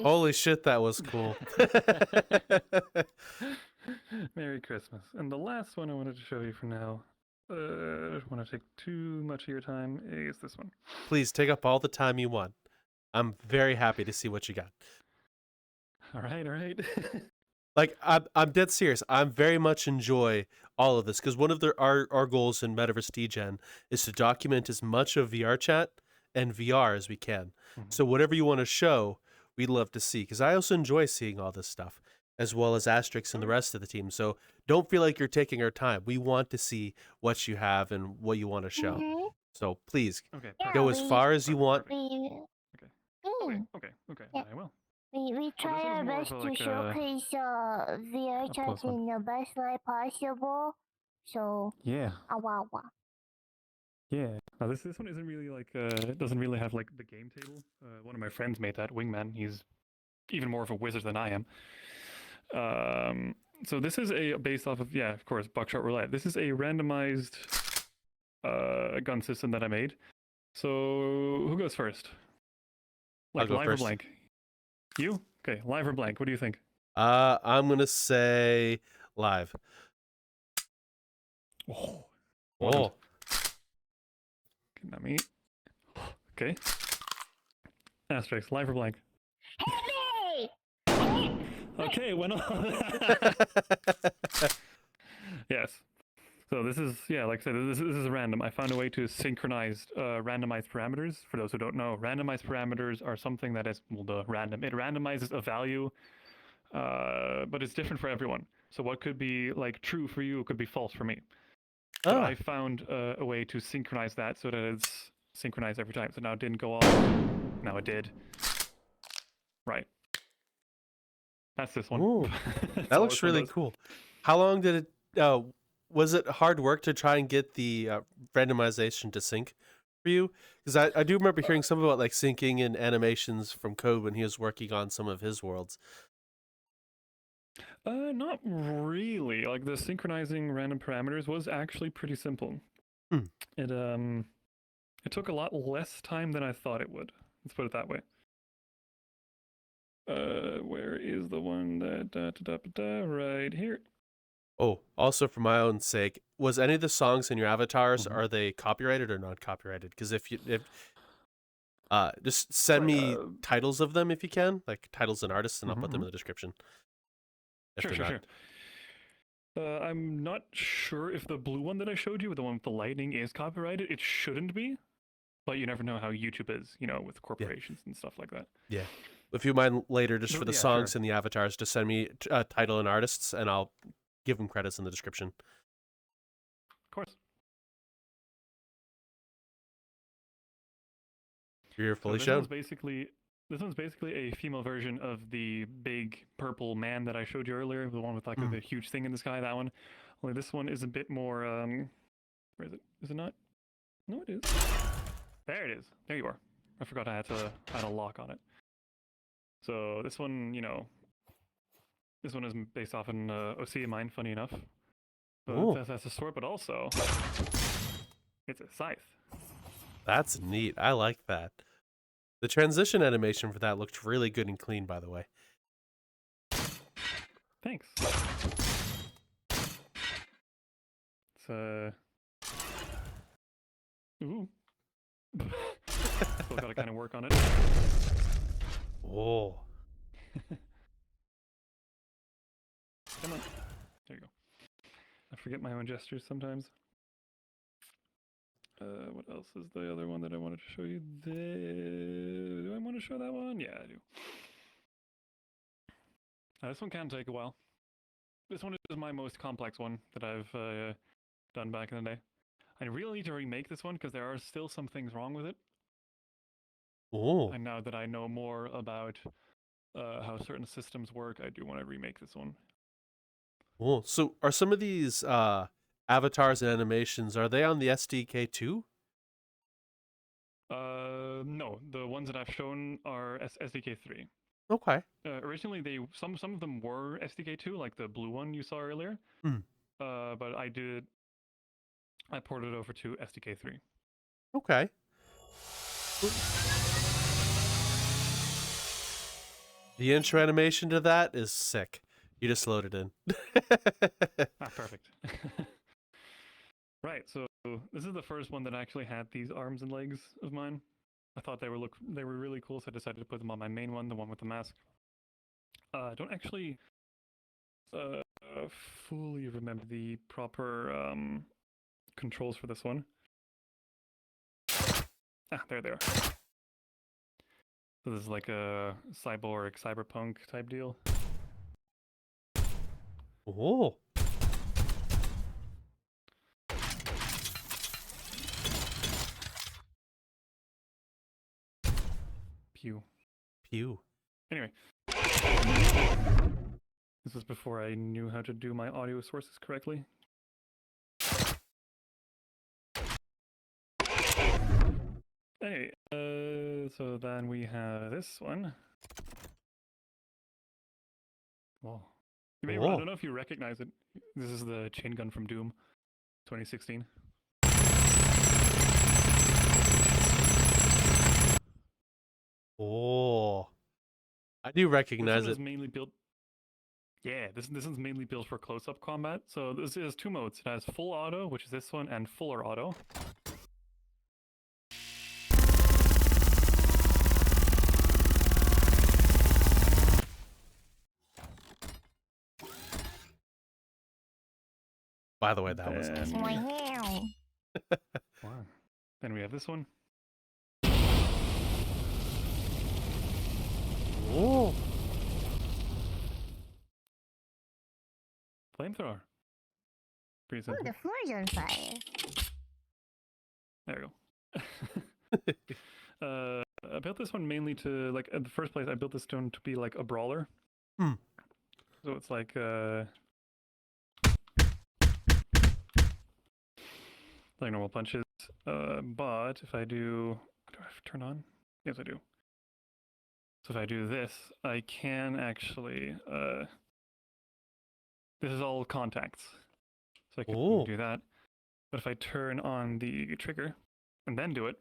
course. Holy shit, that was cool. Merry Christmas. And the last one I wanted to show you for now, I don't want to take too much of your time, is this one. Please take up all the time you want. I'm very happy to see what you got. All right, all right. Like, I'm dead serious. I very much enjoy all of this because one of our goals in Metaverse Degen is to document as much of VRChat and VR as we can. So whatever you want to show, we'd love to see because I also enjoy seeing all this stuff as well as Asterix and the rest of the team. So don't feel like you're taking our time. We want to see what you have and what you want to show. Mhm. So please Okay, Yeah, go as far as you want. we, okay, mm, okay. Yeah. I will. we try this is our more of best a, to like, showcase VR a chat plus one. in the best way possible. So, Yeah. wow. Yeah. Now this one isn't really like it doesn't really have like the game table. One of my friends made that, Wingman. He's even more of a wizard than I am. So this is based off of, yeah, of course, Buckshot Roulette. This is a randomized gun system that I made. So who goes first? I'll Like go live first. or blank? You? Okay, live or blank? What do you think? I'm gonna say live. Oh. Oh, Not me. Okay. Asterisk, live or blank? Hey! Okay, went on. Yes. So this is, yeah, like I said, this is random. I found a way to synchronize randomized parameters. For those who don't know, randomized parameters are something that is, well, the random. It randomizes a value, but it's different for everyone. So what could be like true for you could be false for me. But I found a way to synchronize that so that it's synchronized every time. So now it didn't go off. Now it did. Right. That's this one. Ooh, That's that all looks this one really does. cool. How long did it? Was it hard work to try and get the randomization to sync for you? Because I do remember hearing something about like syncing in animations from Code when he was working on some of his worlds. Not really. Like the synchronizing random parameters was actually pretty simple. Hmm. It took a lot less time than I thought it would. Let's put it that way. Where is the one that right here? Oh, also for my own sake, was any of the songs in your avatars Mhm. are they copyrighted or not copyrighted? Because if just send Right, me titles of them if you can, like titles and artists, and I'll put them mhm. in the description. If Sure, they're sure, not. sure. I'm not sure if the blue one that I showed you, the one with the lightning, is copyrighted. It shouldn't be, but you never know how YouTube is, with corporations and stuff like that. Yeah. If you mind later, just No, for the yeah, songs sure. and the avatars, just send me title and artists, and I'll give them credits in the description. Of course. You're fully this shown. one's basically a female version of the big purple man that I showed you earlier, the one with like the huge thing in the sky. That one. Only this one is a bit more. Where is it? Is it not? No, it is. There it is. There you are. I forgot I had a lock on it. So this one, this one is based off an OC of mine. Funny enough, Ooh. but that's a sword, but also it's a scythe. That's neat. I like that. The transition animation for that looked really good and clean, by the way. Thanks. It's ooh. Still gotta kind of work on it. Oh. Come on. There you go. I forget my own gestures sometimes. What else is the other one that I wanted to show you? Do I want to show that one? Yeah, I do. This one can take a while. This one is my most complex one that I've done back in the day. I really need to remake this one because there are still some things wrong with it. Oh. And now that I know more about how certain systems work, I do want to remake this one. Oh. So are some of these avatars and animations, are they on the SDK too? No, the ones that I've shown are SDK 3. Okay. Originally, some of them were SDK 2, like the blue one you saw earlier. But I ported it over to SDK 3. Okay. The intro animation to that is sick. You just loaded in. Perfect. Right, so this is the first one that actually had these arms and legs of mine. I thought they were really cool, so I decided to put them on my main one, the one with the mask. I don't actually fully remember the proper controls for this one. There they are. So this is like a cyberpunk type deal. Oh. Pew. Pew. Anyway. This was before I knew how to do my audio sources correctly. Anyway, so then we have this one. Well, I don't know if you recognize it. This is the chain gun from Doom, 2016. Oh. I do recognize This it. one is mainly built. Yeah, this is mainly built for close-up combat. So this has two modes. It has full auto, which is this one, and fuller auto. By the way, that was Then- Wow. Wow. Then we have this one. Oh. Flamethrower. Pretty Oh, simple. the floor's on fire. There we go. I built this one mainly to, like, in the first place, I built this one to be like a brawler. Hmm. So it's like, like normal punches. But if I do I have to turn on? Yes, I do. So if I do this, I can actually, this is all contacts. So I can Oh. do that. But if I turn on the trigger and then do it,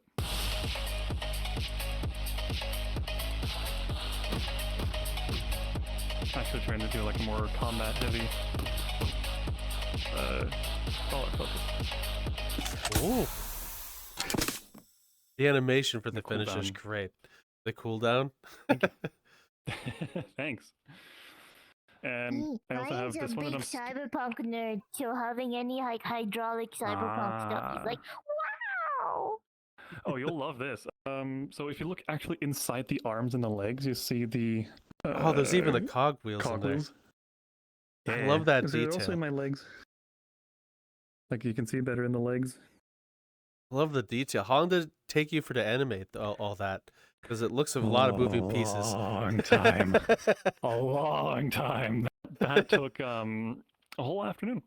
actually trying to do like a more combat heavy brawler focus. Oh. The animation for the The finish is cooldown. great. The cooldown. Thanks. And I also have Ryan's this a one big that I'm cyberpunk nerd, so having any like hydraulic cyberpunk stuff, he's like, wow. Oh, you'll love this. So if you look actually inside the arms and the legs, you see the Oh, there's even the cogwheels in there. cogwheels. I love that They're also detail. in my legs. Like you can see better in the legs. I love the detail. How long did it take you for to animate all that? Because it looks of a lot of moving pieces. Long time. A long time. That took a whole afternoon.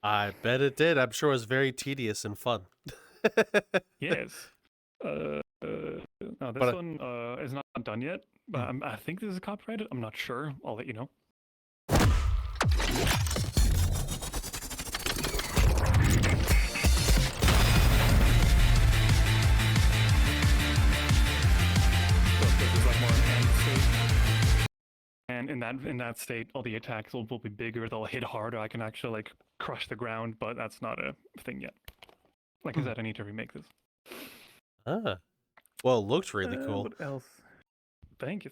I bet it did. I'm sure it was very tedious and fun. Yes. Now this But, one is not done yet, but I think this is copyrighted. I'm not sure. I'll let you know. So this is like more an end state. And in that state, all the attacks will be bigger. They'll hit harder. I can actually like crush the ground, but that's not a thing yet. Like I said, I need to remake this. Well, it looked really cool. What else? Thank you.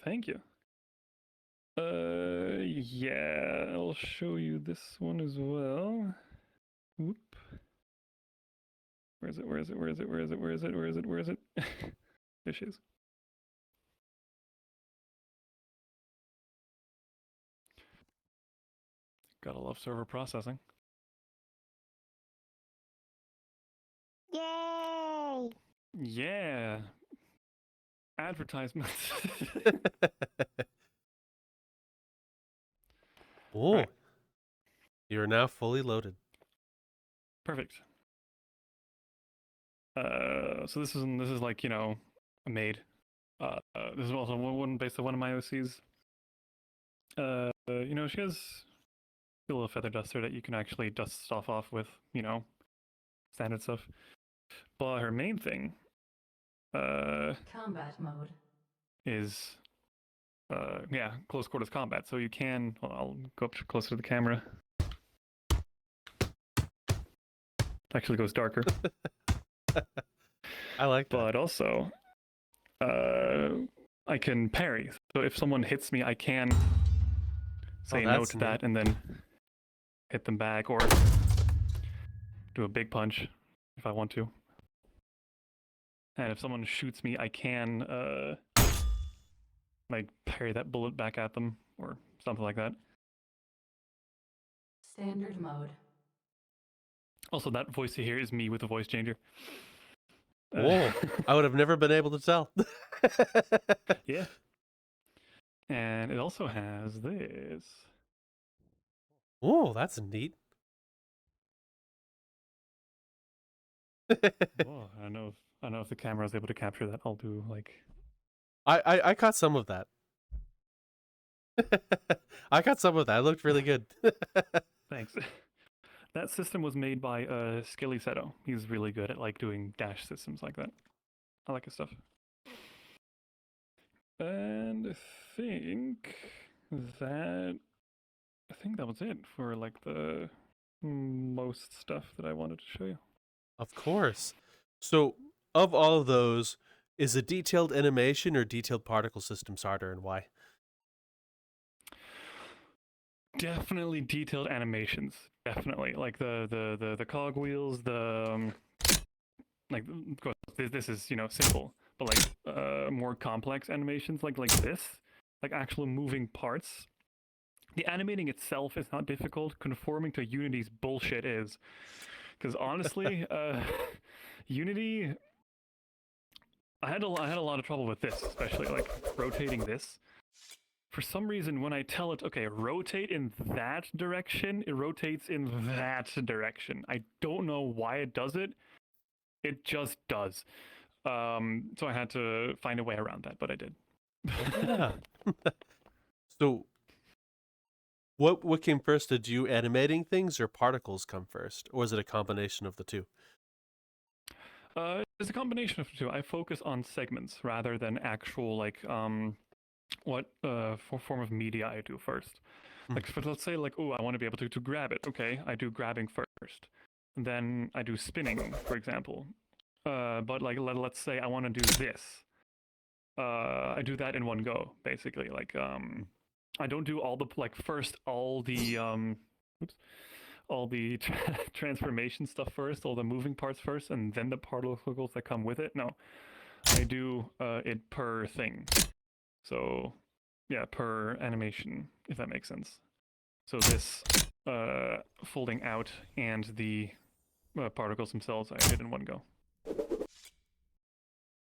Yeah, I'll show you this one as well. Whoop. Where is it? There she is. Gotta love server processing. Yay! Yeah. Advertisements. Oh, Right. you are now fully loaded. Perfect. So this is like, you know, made. This is also one based on one of my OCs. You know, she has a little feather duster that you can actually dust stuff off with, you know, standard stuff. But her main thing, Combat mode. is yeah, close quarters combat. So you can. Well, I'll go up closer to the camera. Actually goes darker. I like that. But also, I can parry. So if someone hits me, I can say no that's to neat. that and then hit them back, or do a big punch if I want to. And if someone shoots me, I can like parry that bullet back at them or something like that. Standard mode. Also, that voice you hear is me with a voice changer. Whoa, I would have never been able to tell. Yeah. And it also has this. Oh, that's neat. Oh, I don't know if the camera is able to capture that. I'll do like. I caught some of that. I got some of that. It looked really good. Thanks. That system was made by Skilly Seto. He's really good at like doing dash systems like that. I like his stuff. And I think that was it for like the most stuff that I wanted to show you. Of course. So, of all of those, is a detailed animation or detailed particle systems harder, and why? Definitely detailed animations. Definitely like the cogwheels. Like of course this is simple, but like more complex animations like this, like actual moving parts. The animating itself is not difficult. Conforming to Unity's bullshit is, because honestly, Unity. I had a lot of trouble with this, especially like rotating this. For some reason, when I tell it, okay, rotate in that direction, it rotates in that direction. I don't know why it does it. It just does. So I had to find a way around that, but I did. Yeah. So, what came first? Did you animating things or particles come first, or is it a combination of the two? It's a combination of the two. I focus on segments rather than actual like what form of media I do first. Like let's say like, oh, I want to be able to grab it. Okay, I do grabbing first. Then I do spinning, for example. But like let's say I want to do this. I do that in one go, basically. Like I don't do all the like first all the transformation stuff first, all the moving parts first, and then the particles that come with it. No, I do it per thing. So yeah, per animation, if that makes sense. So this folding out and the particles themselves, I did in one go.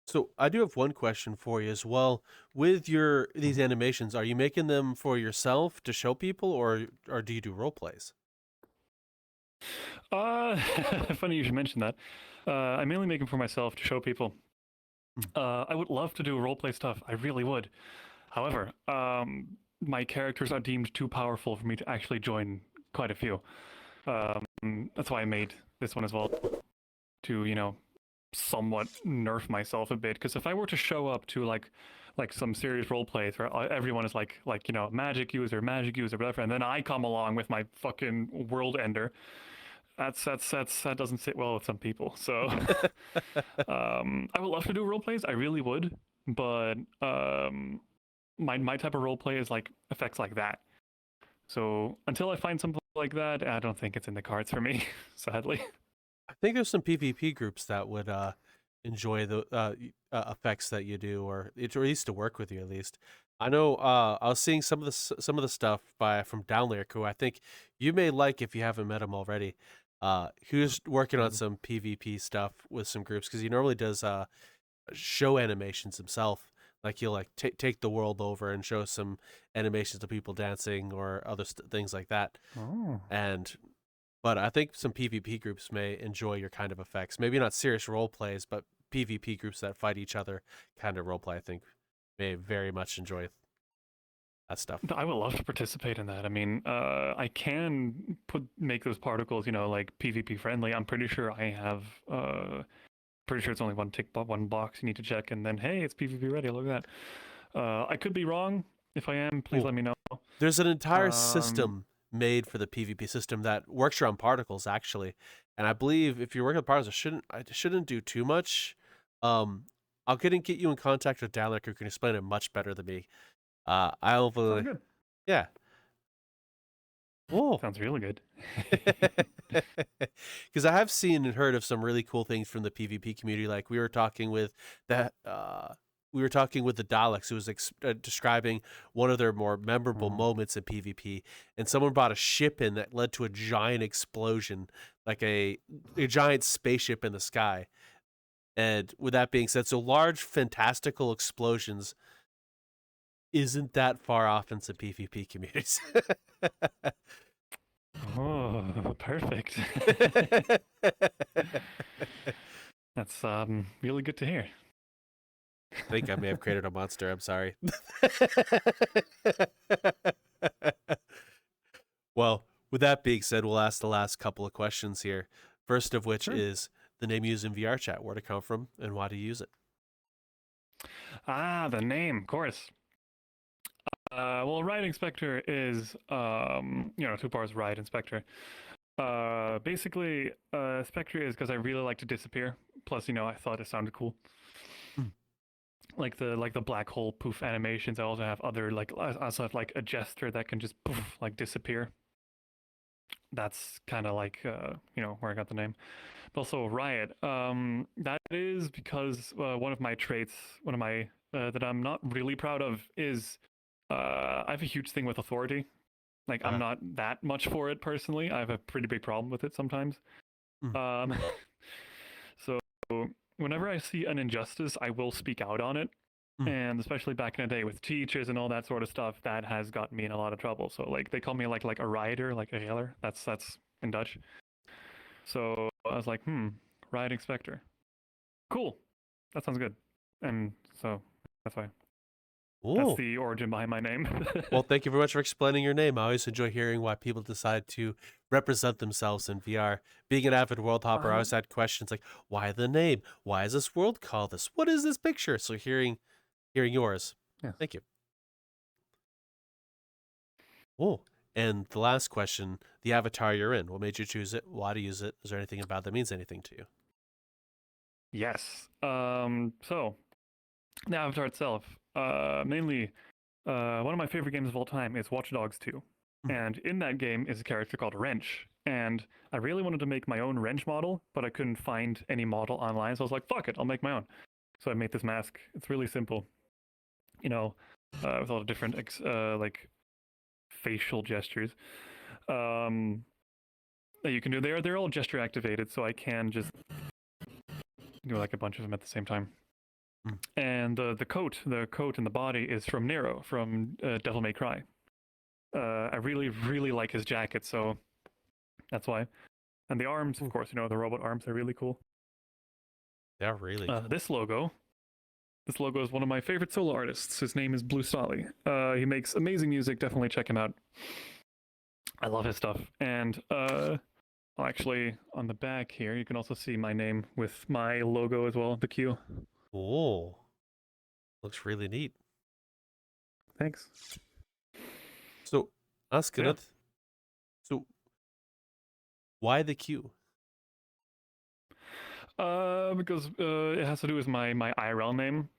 So I do have one question for you as well. With these animations, are you making them for yourself to show people, or do you do role plays? Funny you should mention that. I mainly make them for myself to show people. I would love to do roleplay stuff. I really would. However, my characters are deemed too powerful for me to actually join quite a few. That's why I made this one as well, to somewhat nerf myself a bit. Because if I were to show up to like some serious role plays where everyone is like magic user, whatever, and then I come along with my fucking world ender, that doesn't sit well with some people. So I would love to do role plays. I really would, but my type of role play is like effects like that. So until I find something like that, I don't think it's in the cards for me, sadly. I think there's some PvP groups that would enjoy the effects that you do, or at least to work with you at least. I know I was seeing some of the stuff from Downlayer, who I think you may like if you haven't met him already. Who's working on some PvP stuff with some groups, because he normally does show animations himself. Like he'll like take the world over and show some animations of people dancing or other things like that. Oh. But I think some PvP groups may enjoy your kind of effects. Maybe not serious role plays, but PvP groups that fight each other kind of role play, I think, may very much enjoy that stuff. I would love to participate in that. I mean, I can make those particles, like PvP friendly. I'm pretty sure I have. Pretty sure it's only one box you need to check, and then hey, it's PvP ready. Look at that. I could be wrong. If I am, please let me know. There's an entire Um, system made for the PvP system that works around particles, actually. And I believe if you're working with particles, it shouldn't do too much. I'll get you in contact with Dalek, who can explain it much better than me. I'll Sounds good. yeah. Whoa. Sounds really good. Because I have seen and heard of some really cool things from the PvP community. Like we were talking with the Daleks, who was describing one of their more memorable moments in PvP, and someone brought a ship in that led to a giant explosion, like a giant spaceship in the sky. And with that being said, so large fantastical explosions isn't that far off in some PvP communities. Oh, perfect. That's really good to hear. I think I may have created a monster. I'm sorry. Well, with that being said, we'll ask the last couple of questions here. First of which is the name used in VRChat, where to come from, and why to use it. The name, of course. Well, RiotingSpectre is, 2 parts RiotingSpectre. Basically, Spectre is because I really like to disappear. Plus, I thought it sounded cool. Like the black hole poof animations. I also have other I also have like a gesture that can just poof disappear. That's kind of like where I got the name. But also Riot. That is because one of my traits, that I'm not really proud of is I have a huge thing with authority. Like I'm not that much for it personally. I have a pretty big problem with it sometimes. So whenever I see an injustice, I will speak out on it. And especially back in the day with teachers and all that sort of stuff, that has gotten me in a lot of trouble. So like they call me like a rioter, like a healer. That's in Dutch. So I was like, RiotingSpectre. Cool. That sounds good. And so that's why. Ooh. That's the origin behind my name. Well, thank you very much for explaining your name. I always enjoy hearing why people decide to represent themselves in VR. Being an avid world hopper, I always had questions like, why the name? Why is this world called this? What is this picture? So hearing yours. Yeah. Thank you. Oh, and the last question, the avatar you're in. What made you choose it? Why to use it? Is there anything about that means anything to you? Yes. So the avatar itself, mainly, one of my favorite games of all time is Watch Dogs 2. And in that game is a character called Wrench. And I really wanted to make my own Wrench model, but I couldn't find any model online. So I was like, fuck it, I'll make my own. So I made this mask. It's really simple. With all the different facial gestures that you can do. They're all gesture activated, so I can just do like a bunch of them at the same time. And the coat and the body is from Nero from Devil May Cry. I really, really like his jacket, so that's why. And the arms, of course, the robot arms are really cool. They're really cool. This logo is one of my favorite solo artists. His name is Blue Stolly. He makes amazing music. Definitely check him out. I love his stuff. And actually, on the back here, you can also see my name with my logo as well, the Q. Oh, looks really neat. Thanks. So, Askanath, so why the Q? Because it has to do with my IRL name.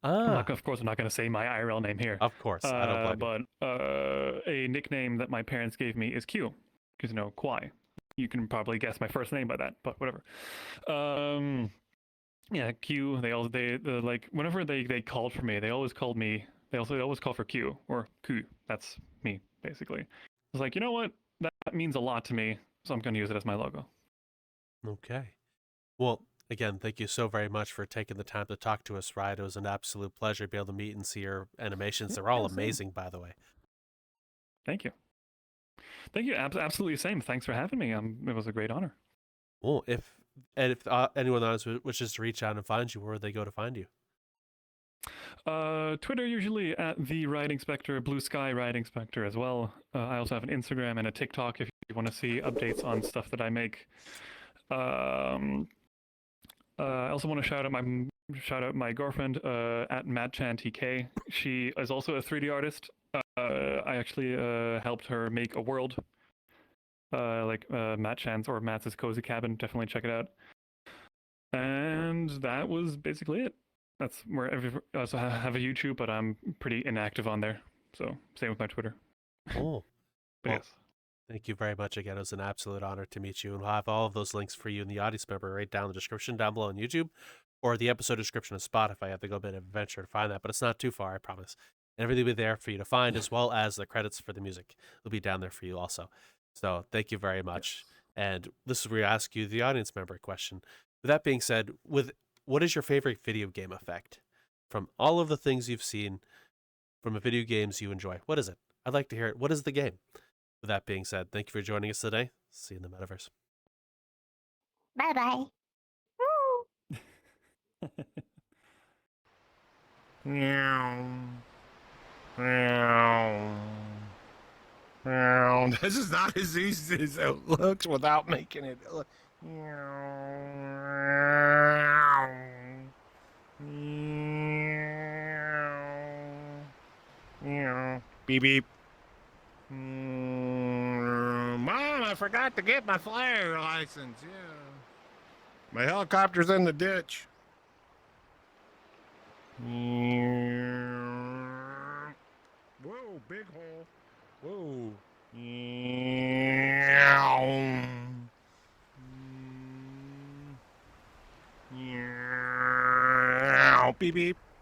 Of course, I'm not going to say my IRL name here. Of course, I don't blame you. But a nickname that my parents gave me is Q, because Kwai. You can probably guess my first name by that, but whatever. Yeah, Q. They like whenever they called for me, they always called me. They always call for Q or Q. That's me basically. I was like, you know what? That means a lot to me, so I'm going to use it as my logo. Okay. Well, again, thank you so very much for taking the time to talk to us, Riot. It was an absolute pleasure to be able to meet and see your animations. They're all amazing, by the way. Thank you. Thank you. Absolutely same. Thanks for having me. It was a great honor. Well, if anyone else wishes to reach out and find you, where would they go to find you? Twitter usually at the RiotingSpectre, Blue Sky RiotingSpectre as well. I also have an Instagram and a TikTok if you want to see updates on stuff that I make. I also want to shout out my shout out my girlfriend at MadChanTK. She is also a 3D artist. I actually helped her make a world, like Matt Chan's or Matt's Cozy Cabin. Definitely check it out. And that was basically it. That's where I also have a YouTube, but I'm pretty inactive on there. So same with my Twitter. Cool. But Well, yes. thank you very much again. It was an absolute honor to meet you. And we'll have all of those links for you in the audience member right down in the description down below on YouTube or the episode description of Spotify. I have to go a bit of adventure to find that, but it's not too far, I promise. And everything will be there for you to find, as well as the credits for the music will be down there for you also. So thank you very much. Yes. And this is where we ask you the audience member question. With that being said, what is your favorite video game effect? From all of the things you've seen from the video games you enjoy, what is it? I'd like to hear it. What is the game? With that being said, thank you for joining us today. See you in the metaverse. Bye bye. Meow. Meow. Meow. This is not as easy as it looks without making it. Meow. Meow. Meow. Beep beep. Mom, I forgot to get my flyer license. Yeah. My helicopter's in the ditch. Whoa, big hole. Whoa. Beep beep.